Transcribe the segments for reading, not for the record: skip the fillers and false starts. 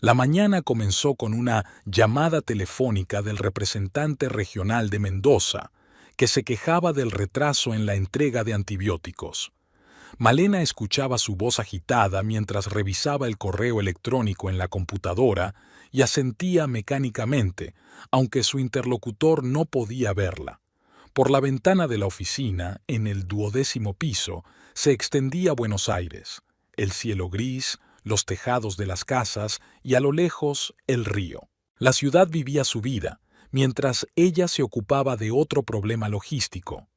La mañana comenzó con una llamada telefónica del representante regional de Mendoza, que se quejaba del retraso en la entrega de antibióticos. Malena escuchaba su voz agitada mientras revisaba el correo electrónico en la computadora y asentía mecánicamente, aunque su interlocutor no podía verla. Por la ventana de la oficina, en el 12º piso, se extendía Buenos Aires, el cielo gris, los tejados de las casas y a lo lejos el río. La ciudad vivía su vida, mientras ella se ocupaba de otro problema logístico.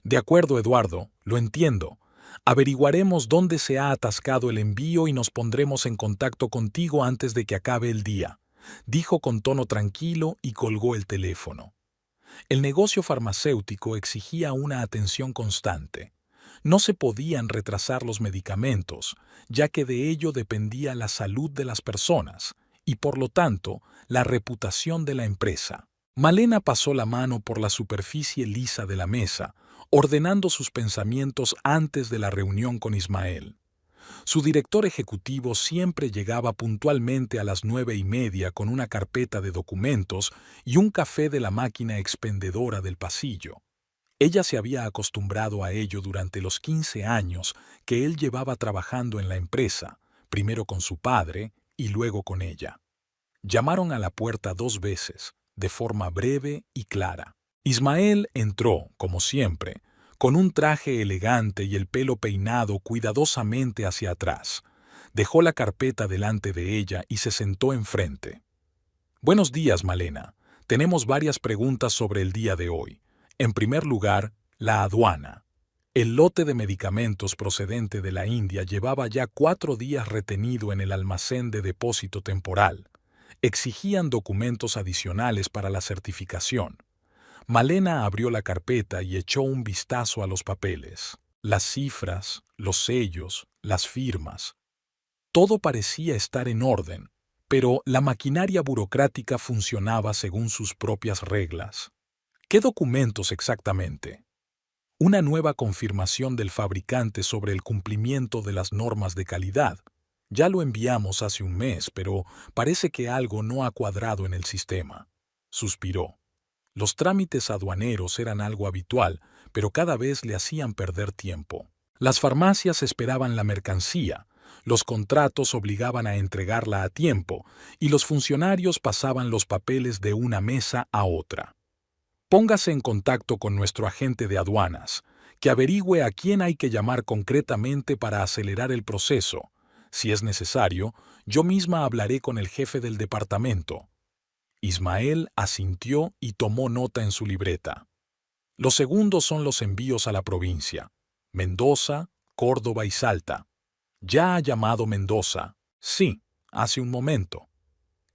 De acuerdo, Eduardo, lo entiendo. Averiguaremos dónde se ha atascado el envío y nos pondremos en contacto contigo antes de que acabe el día, dijo con tono tranquilo y colgó el teléfono. El negocio farmacéutico exigía una atención constante. No se podían retrasar los medicamentos, ya que de ello dependía la salud de las personas y, por lo tanto, la reputación de la empresa. Malena pasó la mano por la superficie lisa de la mesa, ordenando sus pensamientos antes de la reunión con Ismael. Su director ejecutivo siempre llegaba puntualmente a las 9:30 con una carpeta de documentos y un café de la máquina expendedora del pasillo. Ella se había acostumbrado a ello durante los 15 años que él llevaba trabajando en la empresa, primero con su padre y luego con ella. Llamaron a la puerta 2 veces, de forma breve y clara. Ismael entró, como siempre, con un traje elegante y el pelo peinado cuidadosamente hacia atrás. Dejó la carpeta delante de ella y se sentó enfrente. Buenos días, Malena. Tenemos varias preguntas sobre el día de hoy. En primer lugar, la aduana. El lote de medicamentos procedente de la India llevaba ya 4 días retenido en el almacén de depósito temporal. Exigían documentos adicionales para la certificación. Malena abrió la carpeta y echó un vistazo a los papeles. Las cifras, los sellos, las firmas. Todo parecía estar en orden, pero la maquinaria burocrática funcionaba según sus propias reglas. ¿Qué documentos exactamente? Una nueva confirmación del fabricante sobre el cumplimiento de las normas de calidad. Ya lo enviamos hace un mes, pero parece que algo no ha cuadrado en el sistema. Suspiró. Los trámites aduaneros eran algo habitual, pero cada vez le hacían perder tiempo. Las farmacias esperaban la mercancía, los contratos obligaban a entregarla a tiempo, y los funcionarios pasaban los papeles de una mesa a otra. Póngase en contacto con nuestro agente de aduanas, que averigüe a quién hay que llamar concretamente para acelerar el proceso. Si es necesario, yo misma hablaré con el jefe del departamento. Ismael asintió y tomó nota en su libreta. Los segundos son los envíos a la provincia: Mendoza, Córdoba y Salta. ¿Ya ha llamado Mendoza? Sí, hace un momento.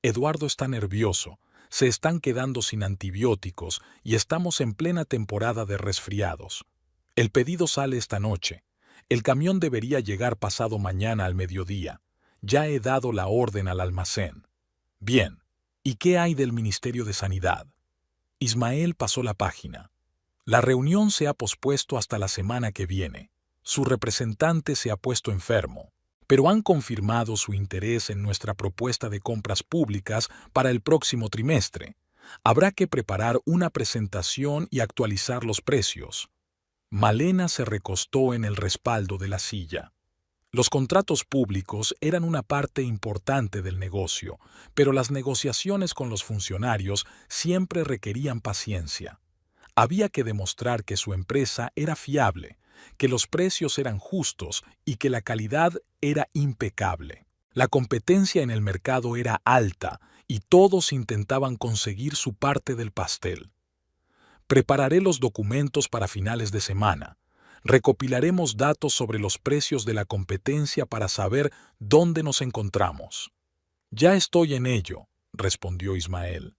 Eduardo está nervioso. Se están quedando sin antibióticos y estamos en plena temporada de resfriados. El pedido sale esta noche. El camión debería llegar pasado mañana al mediodía. Ya he dado la orden al almacén. Bien. ¿Y qué hay del Ministerio de Sanidad? Ismael pasó la página. La reunión se ha pospuesto hasta la semana que viene. Su representante se ha puesto enfermo, pero han confirmado su interés en nuestra propuesta de compras públicas para el próximo trimestre. Habrá que preparar una presentación y actualizar los precios. Malena se recostó en el respaldo de la silla. Los contratos públicos eran una parte importante del negocio, pero las negociaciones con los funcionarios siempre requerían paciencia. Había que demostrar que su empresa era fiable, que los precios eran justos y que la calidad era impecable. La competencia en el mercado era alta y todos intentaban conseguir su parte del pastel. Prepararé los documentos para finales de semana. Recopilaremos datos sobre los precios de la competencia para saber dónde nos encontramos. Ya estoy en ello, respondió Ismael.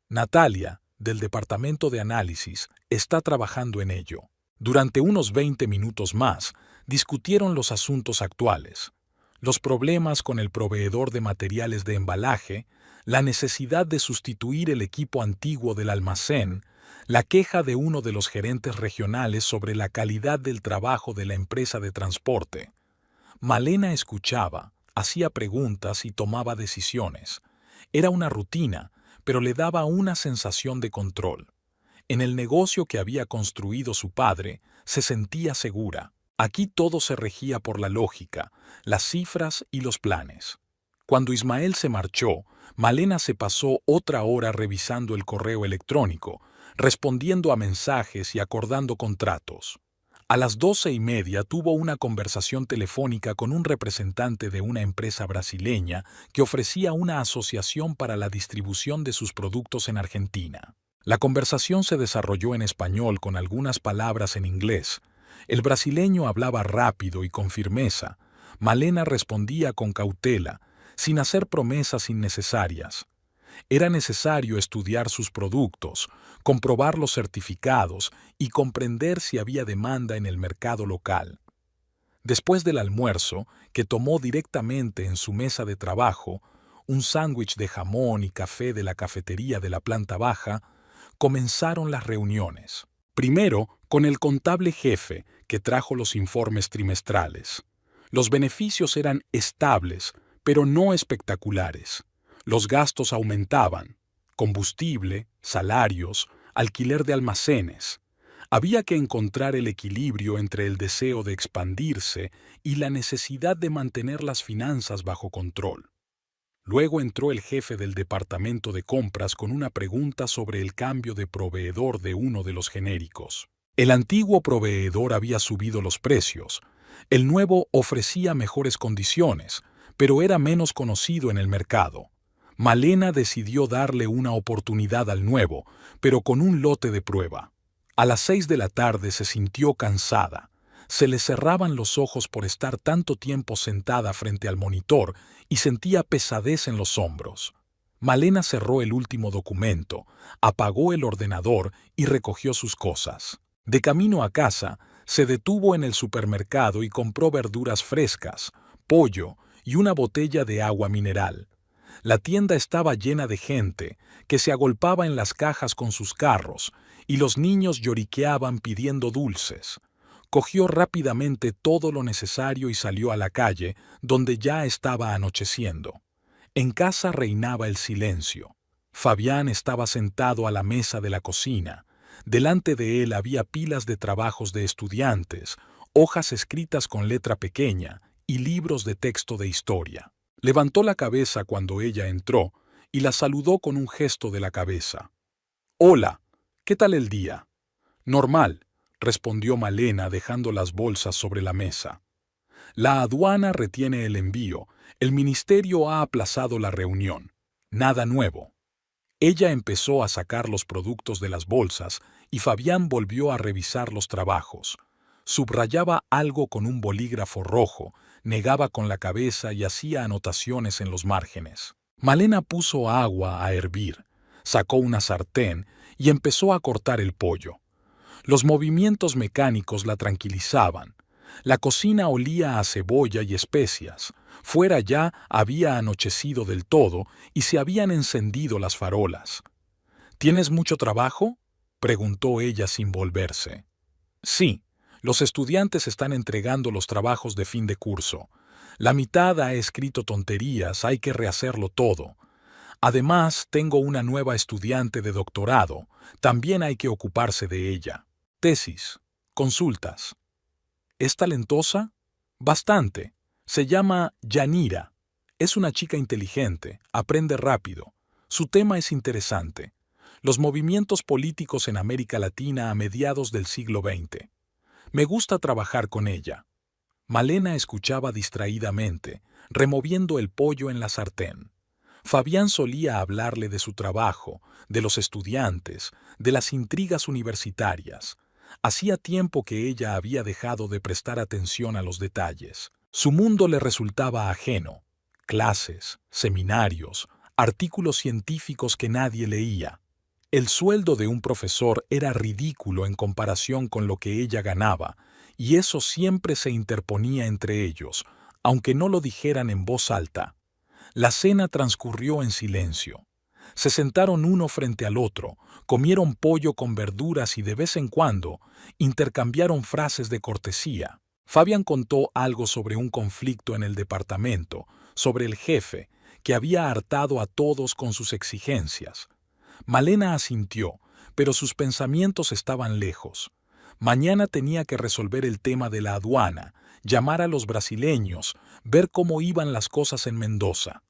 Natalia, del departamento de análisis, está trabajando en ello. Durante unos 20 minutos más, discutieron los asuntos actuales, los problemas con el proveedor de materiales de embalaje, la necesidad de sustituir el equipo antiguo del almacén, la queja de uno de los gerentes regionales sobre la calidad del trabajo de la empresa de transporte. Malena escuchaba, hacía preguntas y tomaba decisiones. Era una rutina, pero le daba una sensación de control. En el negocio que había construido su padre, se sentía segura. Aquí todo se regía por la lógica, las cifras y los planes. Cuando Ismael se marchó, Malena se pasó otra hora revisando el correo electrónico, respondiendo a mensajes y acordando contratos. A las 12:30 tuvo una conversación telefónica con un representante de una empresa brasileña que ofrecía una asociación para la distribución de sus productos en Argentina. La conversación se desarrolló en español con algunas palabras en inglés. El brasileño hablaba rápido y con firmeza. Malena respondía con cautela, sin hacer promesas innecesarias. Era necesario estudiar sus productos, comprobar los certificados y comprender si había demanda en el mercado local. Después del almuerzo, que tomó directamente en su mesa de trabajo, un sándwich de jamón y café de la cafetería de la planta baja, comenzaron las reuniones. Primero, con el contable jefe, que trajo los informes trimestrales. Los beneficios eran estables, pero no espectaculares. Los gastos aumentaban: combustible, salarios, alquiler de almacenes. Había que encontrar el equilibrio entre el deseo de expandirse y la necesidad de mantener las finanzas bajo control. Luego entró el jefe del departamento de compras con una pregunta sobre el cambio de proveedor de uno de los genéricos. El antiguo proveedor había subido los precios. El nuevo ofrecía mejores condiciones, pero era menos conocido en el mercado. Malena decidió darle una oportunidad al nuevo, pero con un lote de prueba. A las 6 de la tarde se sintió cansada. Se le cerraban los ojos por estar tanto tiempo sentada frente al monitor y sentía pesadez en los hombros. Malena cerró el último documento, apagó el ordenador y recogió sus cosas. De camino a casa, se detuvo en el supermercado y compró verduras frescas, pollo y una botella de agua mineral. La tienda estaba llena de gente que se agolpaba en las cajas con sus carros y los niños lloriqueaban pidiendo dulces. Cogió rápidamente todo lo necesario y salió a la calle, donde ya estaba anocheciendo. En casa reinaba el silencio. Fabián estaba sentado a la mesa de la cocina. Delante de él había pilas de trabajos de estudiantes, hojas escritas con letra pequeña y libros de texto de historia. Levantó la cabeza cuando ella entró y la saludó con un gesto de la cabeza. «Hola, ¿qué tal el día?» «Normal», respondió Malena dejando las bolsas sobre la mesa. «La aduana retiene el envío. El ministerio ha aplazado la reunión. Nada nuevo». Ella empezó a sacar los productos de las bolsas y Fabián volvió a revisar los trabajos. Subrayaba algo con un bolígrafo rojo, negaba con la cabeza y hacía anotaciones en los márgenes. Malena puso agua a hervir, sacó una sartén y empezó a cortar el pollo. Los movimientos mecánicos la tranquilizaban. La cocina olía a cebolla y especias. Fuera ya había anochecido del todo y se habían encendido las farolas. «¿Tienes mucho trabajo?», preguntó ella sin volverse. «Sí, los estudiantes están entregando los trabajos de fin de curso. La mitad ha escrito tonterías, hay que rehacerlo todo. Además, tengo una nueva estudiante de doctorado, también hay que ocuparse de ella. Tesis, consultas». «¿Es talentosa?» «Bastante. Se llama Yanira. Es una chica inteligente, aprende rápido. Su tema es interesante: los movimientos políticos en América Latina a mediados del siglo XX. Me gusta trabajar con ella». Malena escuchaba distraídamente, removiendo el pollo en la sartén. Fabián solía hablarle de su trabajo, de los estudiantes, de las intrigas universitarias. Hacía tiempo que ella había dejado de prestar atención a los detalles. Su mundo le resultaba ajeno: clases, seminarios, artículos científicos que nadie leía. El sueldo de un profesor era ridículo en comparación con lo que ella ganaba, y eso siempre se interponía entre ellos, aunque no lo dijeran en voz alta. La cena transcurrió en silencio. Se sentaron uno frente al otro, comieron pollo con verduras y de vez en cuando intercambiaron frases de cortesía. Fabián contó algo sobre un conflicto en el departamento, sobre el jefe, que había hartado a todos con sus exigencias. Malena asintió, pero sus pensamientos estaban lejos. Mañana tenía que resolver el tema de la aduana, llamar a los brasileños, ver cómo iban las cosas en Mendoza.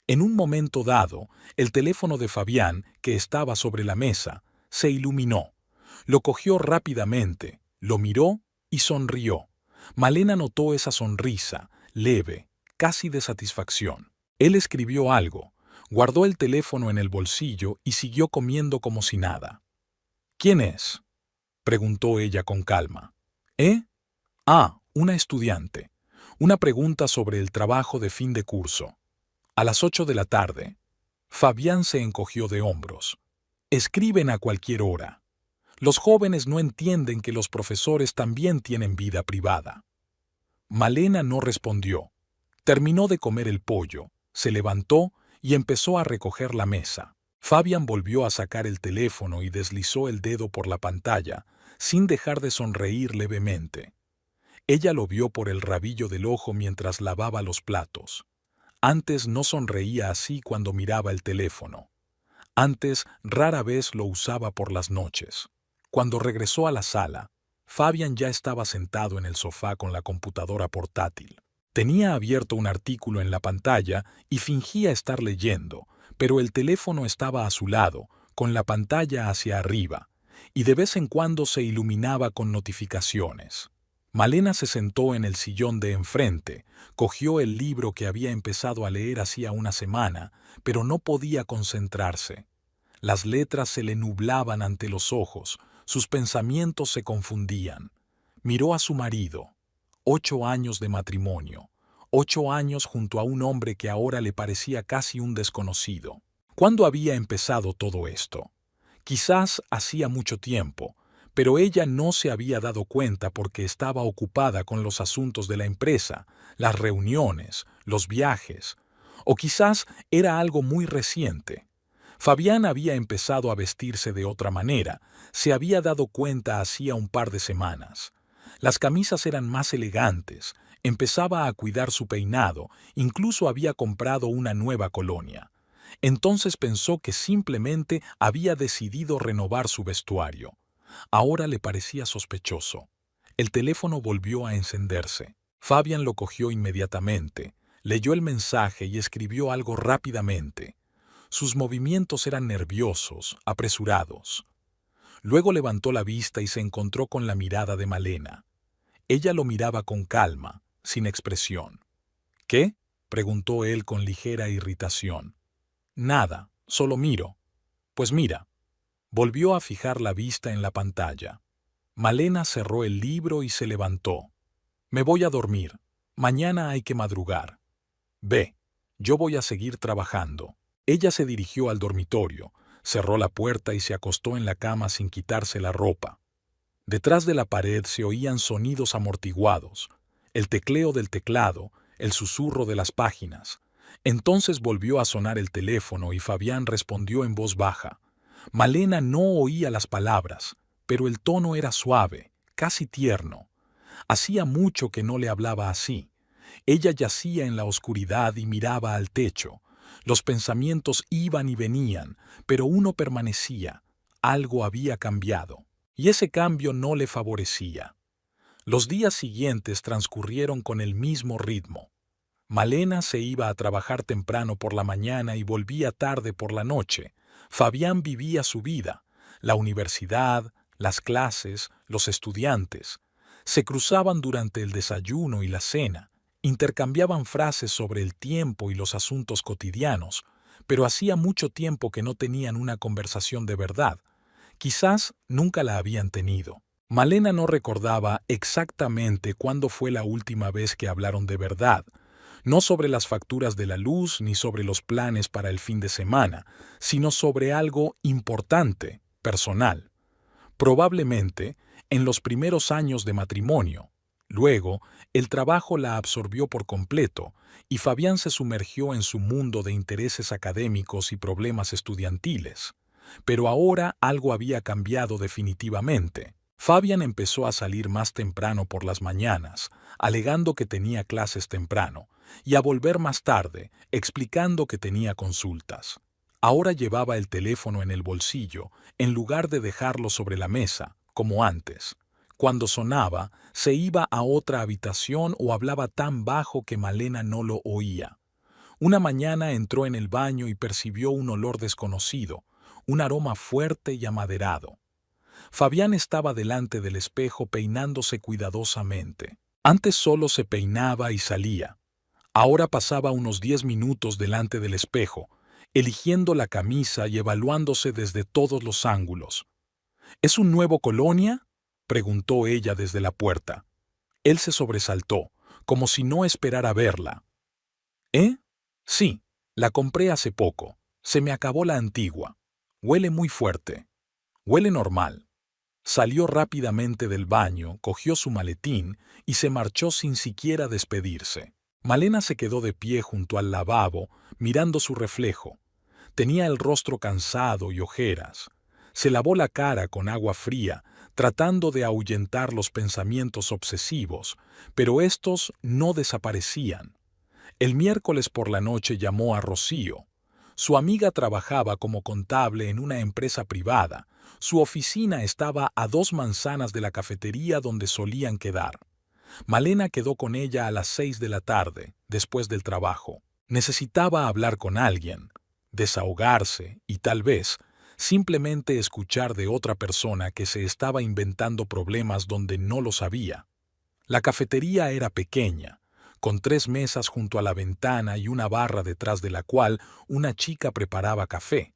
En un momento dado, el teléfono de Fabián, que estaba sobre la mesa, se iluminó. Lo cogió rápidamente, lo miró y sonrió. Malena notó esa sonrisa, leve, casi de satisfacción. Él escribió algo, guardó el teléfono en el bolsillo y siguió comiendo como si nada. ¿Quién es?, preguntó ella con calma. ¿Eh? Ah, una estudiante. Una pregunta sobre el trabajo de fin de curso. A las 8 de la tarde. Fabián se encogió de hombros. Escriben a cualquier hora. Los jóvenes no entienden que los profesores también tienen vida privada. Malena no respondió. Terminó de comer el pollo, se levantó y empezó a recoger la mesa. Fabián volvió a sacar el teléfono y deslizó el dedo por la pantalla, sin dejar de sonreír levemente. Ella lo vio por el rabillo del ojo mientras lavaba los platos. Antes no sonreía así cuando miraba el teléfono. Antes rara vez lo usaba por las noches. Cuando regresó a la sala, Fabián ya estaba sentado en el sofá con la computadora portátil. Tenía abierto un artículo en la pantalla y fingía estar leyendo, pero el teléfono estaba a su lado, con la pantalla hacia arriba, y de vez en cuando se iluminaba con notificaciones. Malena se sentó en el sillón de enfrente, cogió el libro que había empezado a leer hacía una semana, pero no podía concentrarse. Las letras se le nublaban ante los ojos, sus pensamientos se confundían. Miró a su marido. 8 años de matrimonio, 8 años junto a un hombre que ahora le parecía casi un desconocido. ¿Cuándo había empezado todo esto? Quizás hacía mucho tiempo, pero ella no se había dado cuenta porque estaba ocupada con los asuntos de la empresa, las reuniones, los viajes, o quizás era algo muy reciente. Fabián había empezado a vestirse de otra manera, se había dado cuenta hacía un par de semanas. Las camisas eran más elegantes, empezaba a cuidar su peinado, incluso había comprado una nueva colonia. Entonces pensó que simplemente había decidido renovar su vestuario. Ahora le parecía sospechoso. El teléfono volvió a encenderse. Fabián lo cogió inmediatamente, leyó el mensaje y escribió algo rápidamente. Sus movimientos eran nerviosos, apresurados. Luego levantó la vista y se encontró con la mirada de Malena. Ella lo miraba con calma, sin expresión. ¿Qué?, preguntó él con ligera irritación. Nada, solo miro. Pues mira. Volvió a fijar la vista en la pantalla. Malena cerró el libro y se levantó. Me voy a dormir. Mañana hay que madrugar. Ve, yo voy a seguir trabajando. Ella se dirigió al dormitorio, cerró la puerta y se acostó en la cama sin quitarse la ropa. Detrás de la pared se oían sonidos amortiguados, el tecleo del teclado, el susurro de las páginas. Entonces volvió a sonar el teléfono y Fabián respondió en voz baja. Malena no oía las palabras, pero el tono era suave, casi tierno. Hacía mucho que no le hablaba así. Ella yacía en la oscuridad y miraba al techo. Los pensamientos iban y venían, pero uno permanecía. Algo había cambiado, y ese cambio no le favorecía. Los días siguientes transcurrieron con el mismo ritmo. Malena se iba a trabajar temprano por la mañana y volvía tarde por la noche. Fabián vivía su vida, la universidad, las clases, los estudiantes. Se cruzaban durante el desayuno y la cena, intercambiaban frases sobre el tiempo y los asuntos cotidianos, pero hacía mucho tiempo que no tenían una conversación de verdad. Quizás nunca la habían tenido. Malena no recordaba exactamente cuándo fue la última vez que hablaron de verdad, no sobre las facturas de la luz ni sobre los planes para el fin de semana, sino sobre algo importante, personal. Probablemente en los primeros años de matrimonio. Luego, el trabajo la absorbió por completo y Fabián se sumergió en su mundo de intereses académicos y problemas estudiantiles. Pero ahora algo había cambiado definitivamente. Fabián empezó a salir más temprano por las mañanas, alegando que tenía clases temprano, y a volver más tarde, explicando que tenía consultas. Ahora llevaba el teléfono en el bolsillo, en lugar de dejarlo sobre la mesa, como antes. Cuando sonaba, se iba a otra habitación o hablaba tan bajo que Malena no lo oía. Una mañana entró en el baño y percibió un olor desconocido, un aroma fuerte y amaderado. Fabián estaba delante del espejo peinándose cuidadosamente. Antes solo se peinaba y salía. Ahora pasaba unos 10 minutos delante del espejo, eligiendo la camisa y evaluándose desde todos los ángulos. ¿Es un nuevo Colonia?, preguntó ella desde la puerta. Él se sobresaltó, como si no esperara verla. ¿Eh? Sí, la compré hace poco. Se me acabó la antigua. Huele muy fuerte. Huele normal. Salió rápidamente del baño, cogió su maletín y se marchó sin siquiera despedirse. Malena se quedó de pie junto al lavabo, mirando su reflejo. Tenía el rostro cansado y ojeras. Se lavó la cara con agua fría, tratando de ahuyentar los pensamientos obsesivos, pero estos no desaparecían. El miércoles por la noche llamó a Rocío. Su amiga trabajaba como contable en una empresa privada. Su oficina estaba a 2 manzanas de la cafetería donde solían quedar. Malena quedó con ella a las 6 de la tarde, después del trabajo. Necesitaba hablar con alguien, desahogarse y tal vez simplemente escuchar de otra persona que se estaba inventando problemas donde no los había. La cafetería era pequeña, con 3 mesas junto a la ventana y una barra detrás de la cual una chica preparaba café.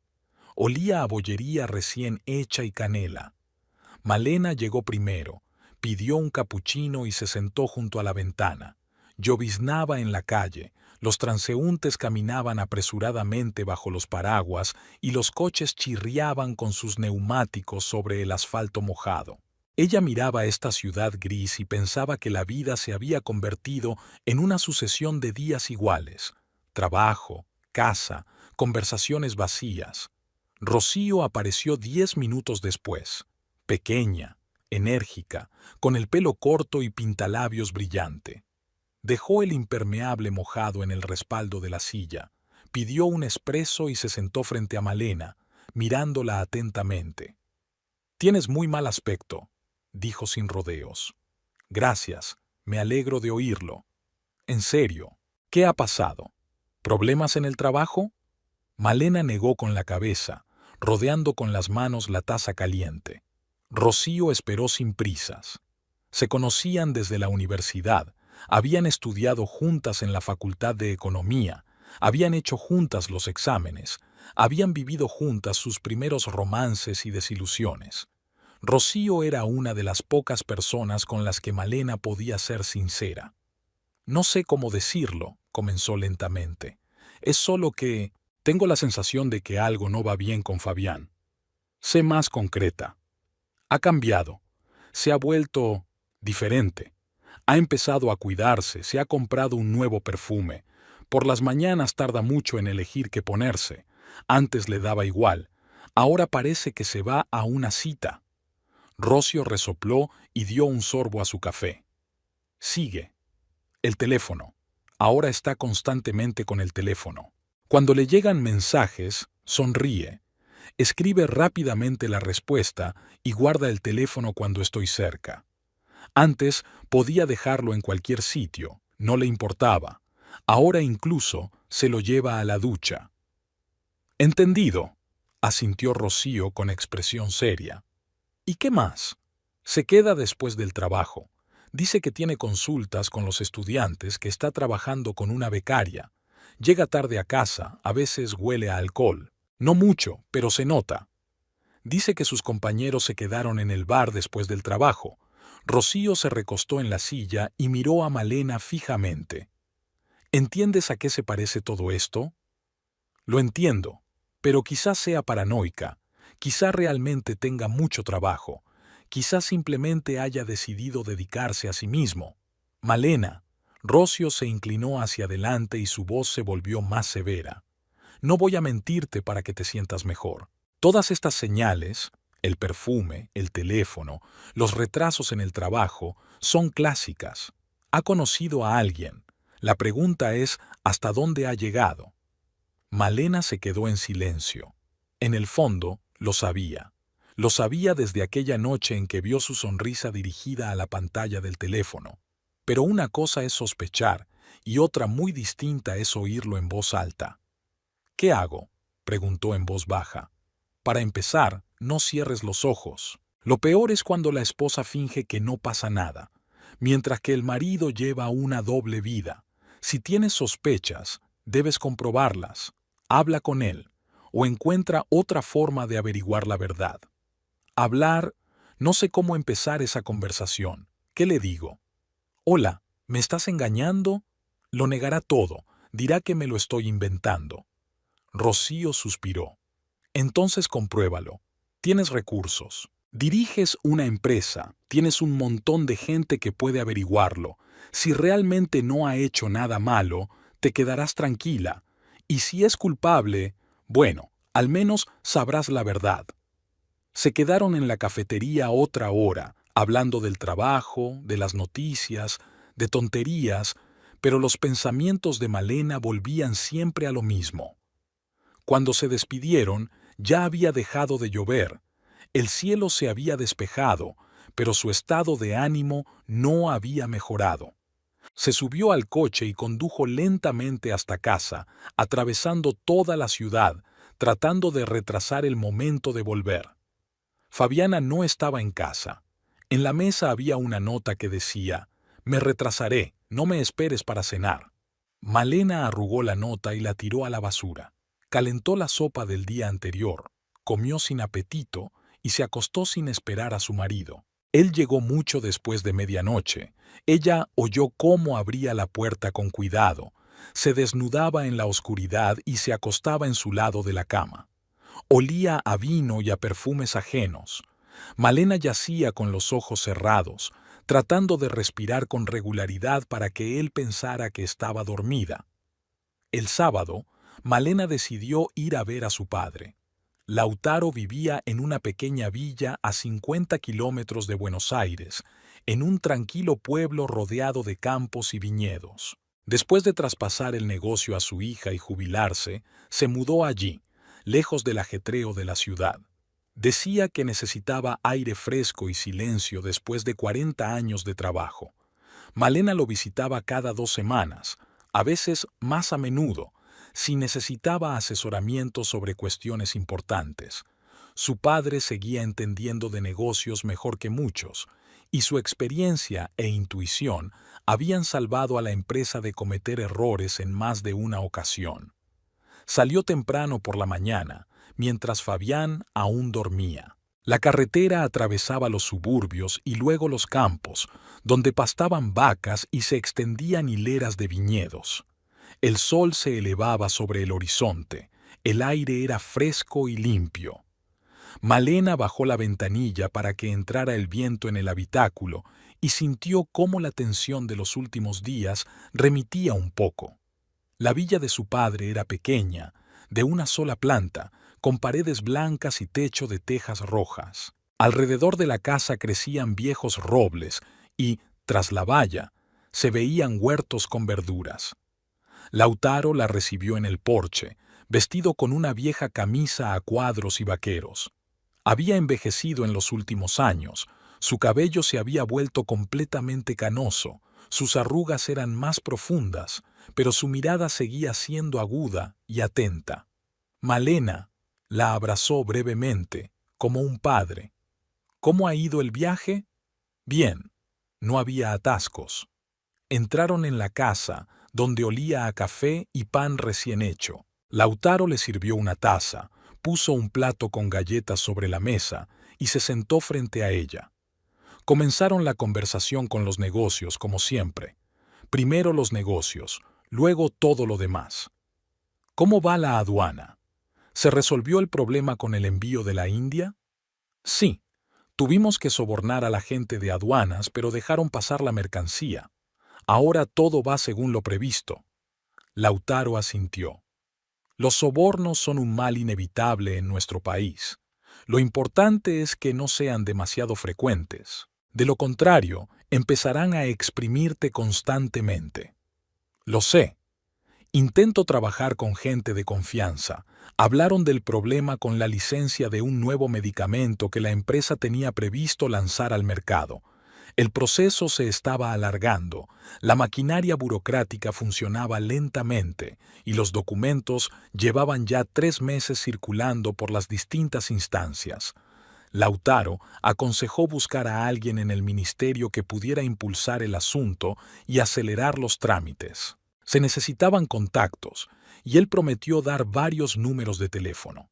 Olía a bollería recién hecha y canela. Malena llegó primero, pidió un capuchino y se sentó junto a la ventana. Lloviznaba en la calle, los transeúntes caminaban apresuradamente bajo los paraguas y los coches chirriaban con sus neumáticos sobre el asfalto mojado. Ella miraba esta ciudad gris y pensaba que la vida se había convertido en una sucesión de días iguales. Trabajo, casa, conversaciones vacías. Rocío apareció 10 minutos después, pequeña, enérgica, con el pelo corto y pintalabios brillante. Dejó el impermeable mojado en el respaldo de la silla, pidió un espresso y se sentó frente a Malena, mirándola atentamente. «Tienes muy mal aspecto», dijo sin rodeos. «Gracias, me alegro de oírlo. En serio, ¿qué ha pasado? ¿Problemas en el trabajo?» Malena negó con la cabeza, rodeando con las manos la taza caliente. Rocío esperó sin prisas. Se conocían desde la universidad, habían estudiado juntas en la Facultad de Economía, habían hecho juntas los exámenes, habían vivido juntas sus primeros romances y desilusiones. Rocío era una de las pocas personas con las que Malena podía ser sincera. «No sé cómo decirlo», comenzó lentamente. «Es solo que tengo la sensación de que algo no va bien con Fabián. Sé más concreta. Ha cambiado. Se ha vuelto diferente. Ha empezado a cuidarse, se ha comprado un nuevo perfume. Por las mañanas tarda mucho en elegir qué ponerse. Antes le daba igual. Ahora parece que se va a una cita». Rocío resopló y dio un sorbo a su café. «Sigue. El teléfono. Ahora está constantemente con el teléfono. Cuando le llegan mensajes, sonríe. Escribe rápidamente la respuesta y guarda el teléfono cuando estoy cerca. Antes podía dejarlo en cualquier sitio, no le importaba. Ahora incluso se lo lleva a la ducha». «Entendido», asintió Rocío con expresión seria. «¿Y qué más? Se queda después del trabajo. Dice que tiene consultas con los estudiantes, que está trabajando con una becaria. Llega tarde a casa, a veces huele a alcohol. No mucho, pero se nota. Dice que sus compañeros se quedaron en el bar después del trabajo». Rocío se recostó en la silla y miró a Malena fijamente. «¿Entiendes a qué se parece todo esto?» «Lo entiendo, pero quizás sea paranoica. Quizá realmente tenga mucho trabajo. Quizá simplemente haya decidido dedicarse a sí mismo». «Malena». Rocío se inclinó hacia adelante y su voz se volvió más severa. «No voy a mentirte para que te sientas mejor. Todas estas señales, el perfume, el teléfono, los retrasos en el trabajo, son clásicas. Ha conocido a alguien. La pregunta es, ¿hasta dónde ha llegado? Malena se quedó en silencio. En el fondo, lo sabía. Lo sabía desde aquella noche en que vio su sonrisa dirigida a la pantalla del teléfono. Pero una cosa es sospechar y otra muy distinta es oírlo en voz alta. ¿Qué hago?, preguntó en voz baja. Para empezar, no cierres los ojos. Lo peor es cuando la esposa finge que no pasa nada, mientras que el marido lleva una doble vida. Si tienes sospechas, debes comprobarlas. Habla con él o encuentra otra forma de averiguar la verdad. Hablar, no sé cómo empezar esa conversación. ¿Qué le digo? Hola, ¿me estás engañando? Lo negará todo, dirá que me lo estoy inventando. Rocío suspiró. Entonces compruébalo. Tienes recursos. Diriges una empresa, tienes un montón de gente que puede averiguarlo. Si realmente no ha hecho nada malo, te quedarás tranquila. Y si es culpable, bueno, al menos sabrás la verdad. Se quedaron en la cafetería otra hora, hablando del trabajo, de las noticias, de tonterías, pero los pensamientos de Malena volvían siempre a lo mismo. Cuando se despidieron, ya había dejado de llover. El cielo se había despejado, pero su estado de ánimo no había mejorado. Se subió al coche y condujo lentamente hasta casa, atravesando toda la ciudad, tratando de retrasar el momento de volver. Fabiana no estaba en casa. En la mesa había una nota que decía: «Me retrasaré, no me esperes para cenar». Malena arrugó la nota y la tiró a la basura. Calentó la sopa del día anterior, comió sin apetito y se acostó sin esperar a su marido. Él llegó mucho después de medianoche. Ella oyó cómo abría la puerta con cuidado, se desnudaba en la oscuridad y se acostaba en su lado de la cama. Olía a vino y a perfumes ajenos. Malena yacía con los ojos cerrados, tratando de respirar con regularidad para que él pensara que estaba dormida. El sábado, Malena decidió ir a ver a su padre. Lautaro vivía en una pequeña villa a 50 kilómetros de Buenos Aires, en un tranquilo pueblo rodeado de campos y viñedos. Después de traspasar el negocio a su hija y jubilarse, se mudó allí, lejos del ajetreo de la ciudad. Decía que necesitaba aire fresco y silencio después de 40 años de trabajo. Malena lo visitaba cada 2 semanas, a veces más a menudo, si necesitaba asesoramiento sobre cuestiones importantes. Su padre seguía entendiendo de negocios mejor que muchos, y su experiencia e intuición habían salvado a la empresa de cometer errores en más de una ocasión. Salió temprano por la mañana, mientras Fabián aún dormía. La carretera atravesaba los suburbios y luego los campos, donde pastaban vacas y se extendían hileras de viñedos. El sol se elevaba sobre el horizonte, el aire era fresco y limpio. Malena bajó la ventanilla para que entrara el viento en el habitáculo y sintió cómo la tensión de los últimos días remitía un poco. La villa de su padre era pequeña, de una sola planta, con paredes blancas y techo de tejas rojas. Alrededor de la casa crecían viejos robles y, tras la valla, se veían huertos con verduras. Lautaro la recibió en el porche, vestido con una vieja camisa a cuadros y vaqueros. Había envejecido en los últimos años, su cabello se había vuelto completamente canoso, sus arrugas eran más profundas, pero su mirada seguía siendo aguda y atenta. Malena la abrazó brevemente, como un padre. ¿Cómo ha ido el viaje? Bien, no había atascos. Entraron en la casa, donde olía a café y pan recién hecho. Lautaro le sirvió una taza, puso un plato con galletas sobre la mesa y se sentó frente a ella. Comenzaron la conversación con los negocios, como siempre. Primero los negocios, luego todo lo demás. ¿Cómo va la aduana? ¿Se resolvió el problema con el envío de la India? Sí, tuvimos que sobornar a la gente de aduanas, pero dejaron pasar la mercancía. Ahora todo va según lo previsto. Lautaro asintió. Los sobornos son un mal inevitable en nuestro país. Lo importante es que no sean demasiado frecuentes. De lo contrario, empezarán a exprimirte constantemente. Lo sé. Intento trabajar con gente de confianza. Hablaron del problema con la licencia de un nuevo medicamento que la empresa tenía previsto lanzar al mercado. El proceso se estaba alargando, la maquinaria burocrática funcionaba lentamente y los documentos llevaban ya 3 meses circulando por las distintas instancias. Lautaro aconsejó buscar a alguien en el ministerio que pudiera impulsar el asunto y acelerar los trámites. Se necesitaban contactos, y él prometió dar varios números de teléfono.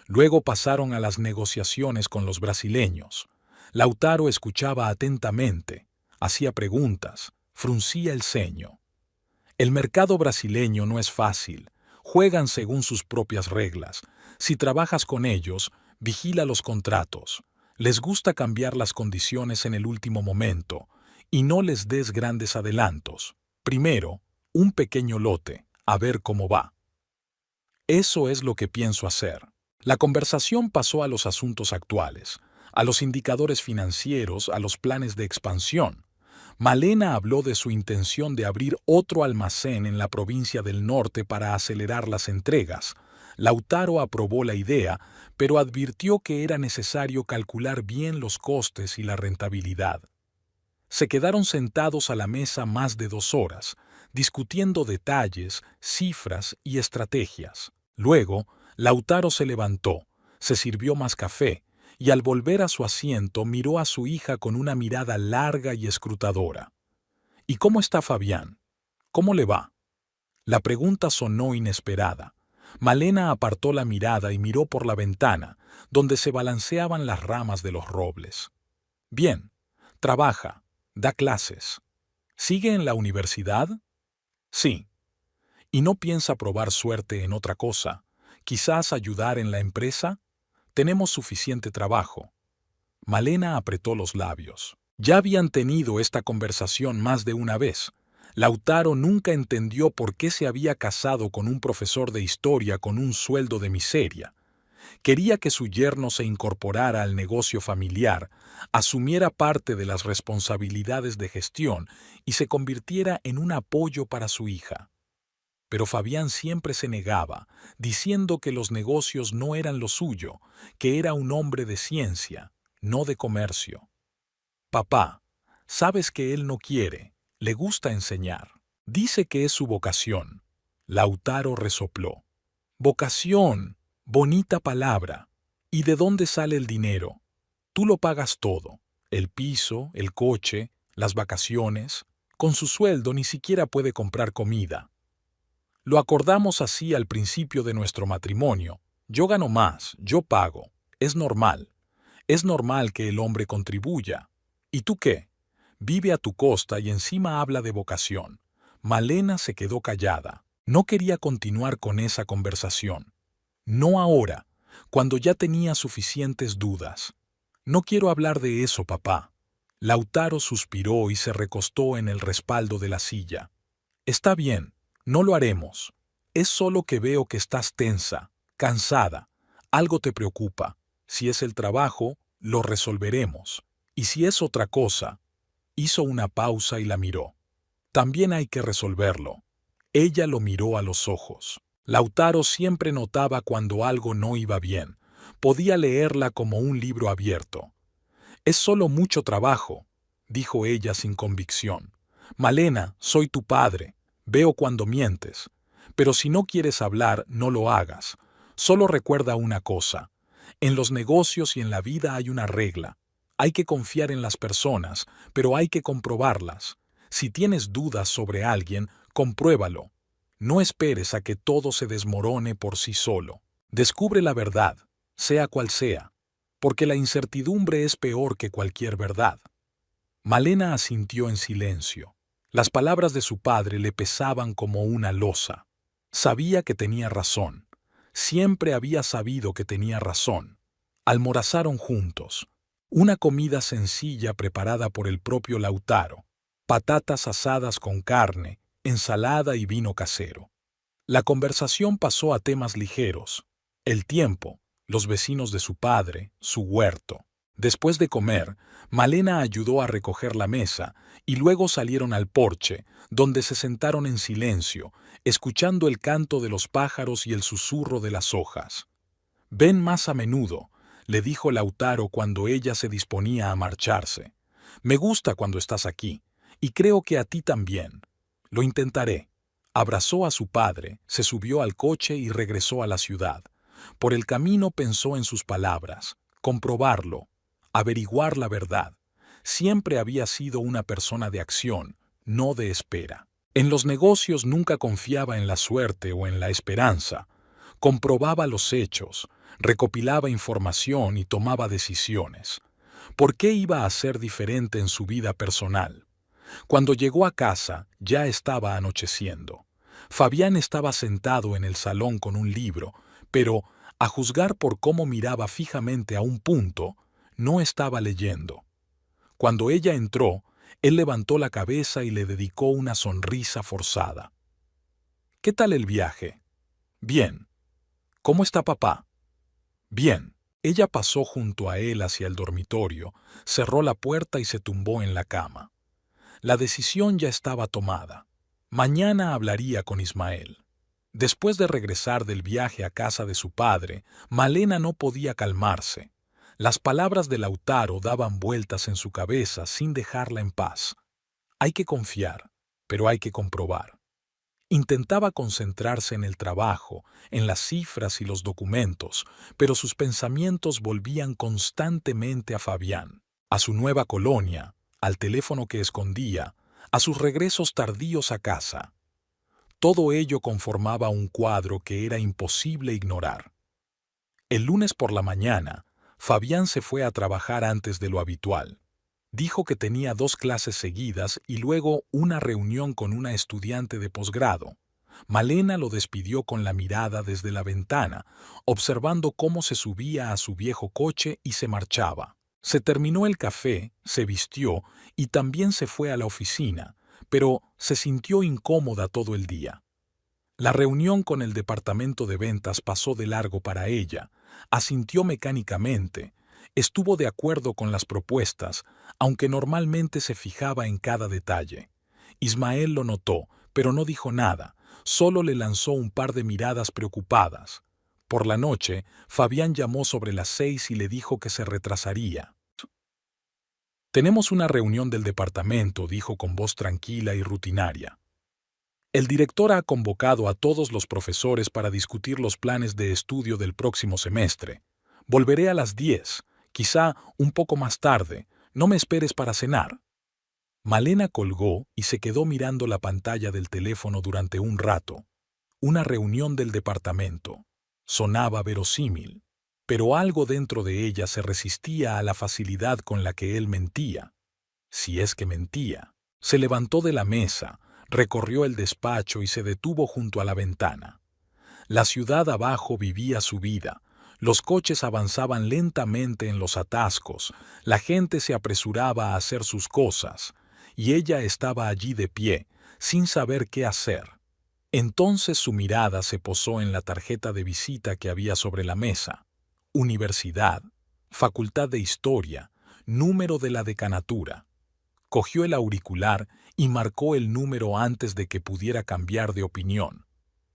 Luego pasaron a las negociaciones con los brasileños. Lautaro escuchaba atentamente, hacía preguntas, fruncía el ceño. El mercado brasileño no es fácil, juegan según sus propias reglas. Si trabajas con ellos, vigila los contratos. Les gusta cambiar las condiciones en el último momento, y no les des grandes adelantos. Primero, un pequeño lote, a ver cómo va. Eso es lo que pienso hacer. La conversación pasó a los asuntos actuales, a los indicadores financieros, a los planes de expansión. Malena habló de su intención de abrir otro almacén en la provincia del norte para acelerar las entregas. Lautaro aprobó la idea, pero advirtió que era necesario calcular bien los costes y la rentabilidad. Se quedaron sentados a la mesa más de 2 horas, discutiendo detalles, cifras y estrategias. Luego, Lautaro se levantó, se sirvió más café, y al volver a su asiento miró a su hija con una mirada larga y escrutadora. ¿Y cómo está Fabián? ¿Cómo le va? La pregunta sonó inesperada. Malena apartó la mirada y miró por la ventana, donde se balanceaban las ramas de los robles. Bien, trabaja, da clases. ¿Sigue en la universidad? Sí. ¿Y no piensa probar suerte en otra cosa? ¿Quizás ayudar en la empresa? Tenemos suficiente trabajo. Malena apretó los labios. Ya habían tenido esta conversación más de una vez. Lautaro nunca entendió por qué se había casado con un profesor de historia con un sueldo de miseria. Quería que su yerno se incorporara al negocio familiar, asumiera parte de las responsabilidades de gestión y se convirtiera en un apoyo para su hija. Pero Fabián siempre se negaba, diciendo que los negocios no eran lo suyo, que era un hombre de ciencia, no de comercio. Papá, sabes que él no quiere, le gusta enseñar. Dice que es su vocación. Lautaro resopló. Vocación, bonita palabra. ¿Y de dónde sale el dinero? Tú lo pagas todo, el piso, el coche, las vacaciones. Con su sueldo ni siquiera puede comprar comida. Lo acordamos así al principio de nuestro matrimonio. Yo gano más, yo pago. Es normal. Es normal que el hombre contribuya. ¿Y tú qué? Vive a tu costa y encima habla de vocación. Malena se quedó callada. No quería continuar con esa conversación. No ahora, cuando ya tenía suficientes dudas. No quiero hablar de eso, papá. Lautaro suspiró y se recostó en el respaldo de la silla. Está bien. No lo haremos. Es solo que veo que estás tensa, cansada. Algo te preocupa. Si es el trabajo, lo resolveremos. Y si es otra cosa, hizo una pausa y la miró. También hay que resolverlo. Ella lo miró a los ojos. Lautaro siempre notaba cuando algo no iba bien. Podía leerla como un libro abierto. Es solo mucho trabajo, dijo ella sin convicción. Malena, soy tu padre. Veo cuando mientes, pero si no quieres hablar, no lo hagas. Solo recuerda una cosa. En los negocios y en la vida hay una regla. Hay que confiar en las personas, pero hay que comprobarlas. Si tienes dudas sobre alguien, compruébalo. No esperes a que todo se desmorone por sí solo. Descubre la verdad, sea cual sea, porque la incertidumbre es peor que cualquier verdad. Malena asintió en silencio. Las palabras de su padre le pesaban como una losa. Sabía que tenía razón. Siempre había sabido que tenía razón. Almorzaron juntos. Una comida sencilla preparada por el propio Lautaro. Patatas asadas con carne, ensalada y vino casero. La conversación pasó a temas ligeros. El tiempo, los vecinos de su padre, su huerto. Después de comer, Malena ayudó a recoger la mesa y luego salieron al porche, donde se sentaron en silencio, escuchando el canto de los pájaros y el susurro de las hojas. «Ven más a menudo», le dijo Lautaro cuando ella se disponía a marcharse. «Me gusta cuando estás aquí, y creo que a ti también. Lo intentaré». Abrazó a su padre, se subió al coche y regresó a la ciudad. Por el camino pensó en sus palabras, comprobarlo, averiguar la verdad. Siempre había sido una persona de acción, no de espera. En los negocios nunca confiaba en la suerte o en la esperanza. Comprobaba los hechos, recopilaba información y tomaba decisiones. ¿Por qué iba a ser diferente en su vida personal? Cuando llegó a casa, ya estaba anocheciendo. Fabián estaba sentado en el salón con un libro, pero, a juzgar por cómo miraba fijamente a un punto, no estaba leyendo. Cuando ella entró, él levantó la cabeza y le dedicó una sonrisa forzada. «¿Qué tal el viaje?» «Bien». «¿Cómo está papá?» «Bien». Ella pasó junto a él hacia el dormitorio, cerró la puerta y se tumbó en la cama. La decisión ya estaba tomada. Mañana hablaría con Ismael. Después de regresar del viaje a casa de su padre, Malena no podía calmarse. Las palabras de Lautaro daban vueltas en su cabeza sin dejarla en paz. Hay que confiar, pero hay que comprobar. Intentaba concentrarse en el trabajo, en las cifras y los documentos, pero sus pensamientos volvían constantemente a Fabián, a su nueva colonia, al teléfono que escondía, a sus regresos tardíos a casa. Todo ello conformaba un cuadro que era imposible ignorar. El lunes por la mañana, Fabián se fue a trabajar antes de lo habitual. Dijo que tenía 2 clases seguidas y luego una reunión con una estudiante de posgrado. Malena lo despidió con la mirada desde la ventana, observando cómo se subía a su viejo coche y se marchaba. Se terminó el café, se vistió y también se fue a la oficina, pero se sintió incómoda todo el día. La reunión con el departamento de ventas pasó de largo para ella, asintió mecánicamente, estuvo de acuerdo con las propuestas, aunque normalmente se fijaba en cada detalle. Ismael lo notó, pero no dijo nada, solo le lanzó un par de miradas preocupadas. Por la noche, Fabián llamó sobre las 6 y le dijo que se retrasaría. «Tenemos una reunión del departamento», dijo con voz tranquila y rutinaria. «El director ha convocado a todos los profesores para discutir los planes de estudio del próximo semestre. Volveré a las 10, quizá un poco más tarde. No me esperes para cenar». Malena colgó y se quedó mirando la pantalla del teléfono durante un rato. Una reunión del departamento. Sonaba verosímil, pero algo dentro de ella se resistía a la facilidad con la que él mentía. Si es que mentía. Se levantó de la mesa, recorrió el despacho y se detuvo junto a la ventana. La ciudad abajo vivía su vida. Los coches avanzaban lentamente en los atascos, la gente se apresuraba a hacer sus cosas, y ella estaba allí de pie, sin saber qué hacer. Entonces su mirada se posó en la tarjeta de visita que había sobre la mesa. Universidad, Facultad de Historia, número de la decanatura. Cogió el auricular y marcó el número antes de que pudiera cambiar de opinión.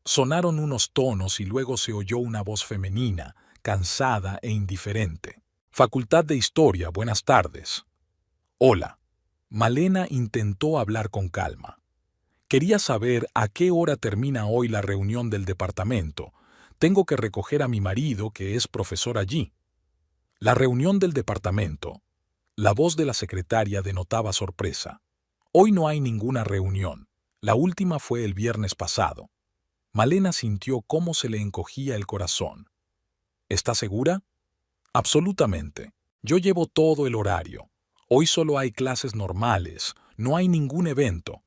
Sonaron unos tonos y luego se oyó una voz femenina, cansada e indiferente. «Facultad de Historia, buenas tardes». «Hola». Malena intentó hablar con calma. «Quería saber a qué hora termina hoy la reunión del departamento. Tengo que recoger a mi marido, que es profesor allí». «La reunión del departamento». La voz de la secretaria denotaba sorpresa. «Hoy no hay ninguna reunión. La última fue el viernes pasado». Malena sintió cómo se le encogía el corazón. «¿Está segura?» «Absolutamente. Yo llevo todo el horario. Hoy solo hay clases normales, no hay ningún evento».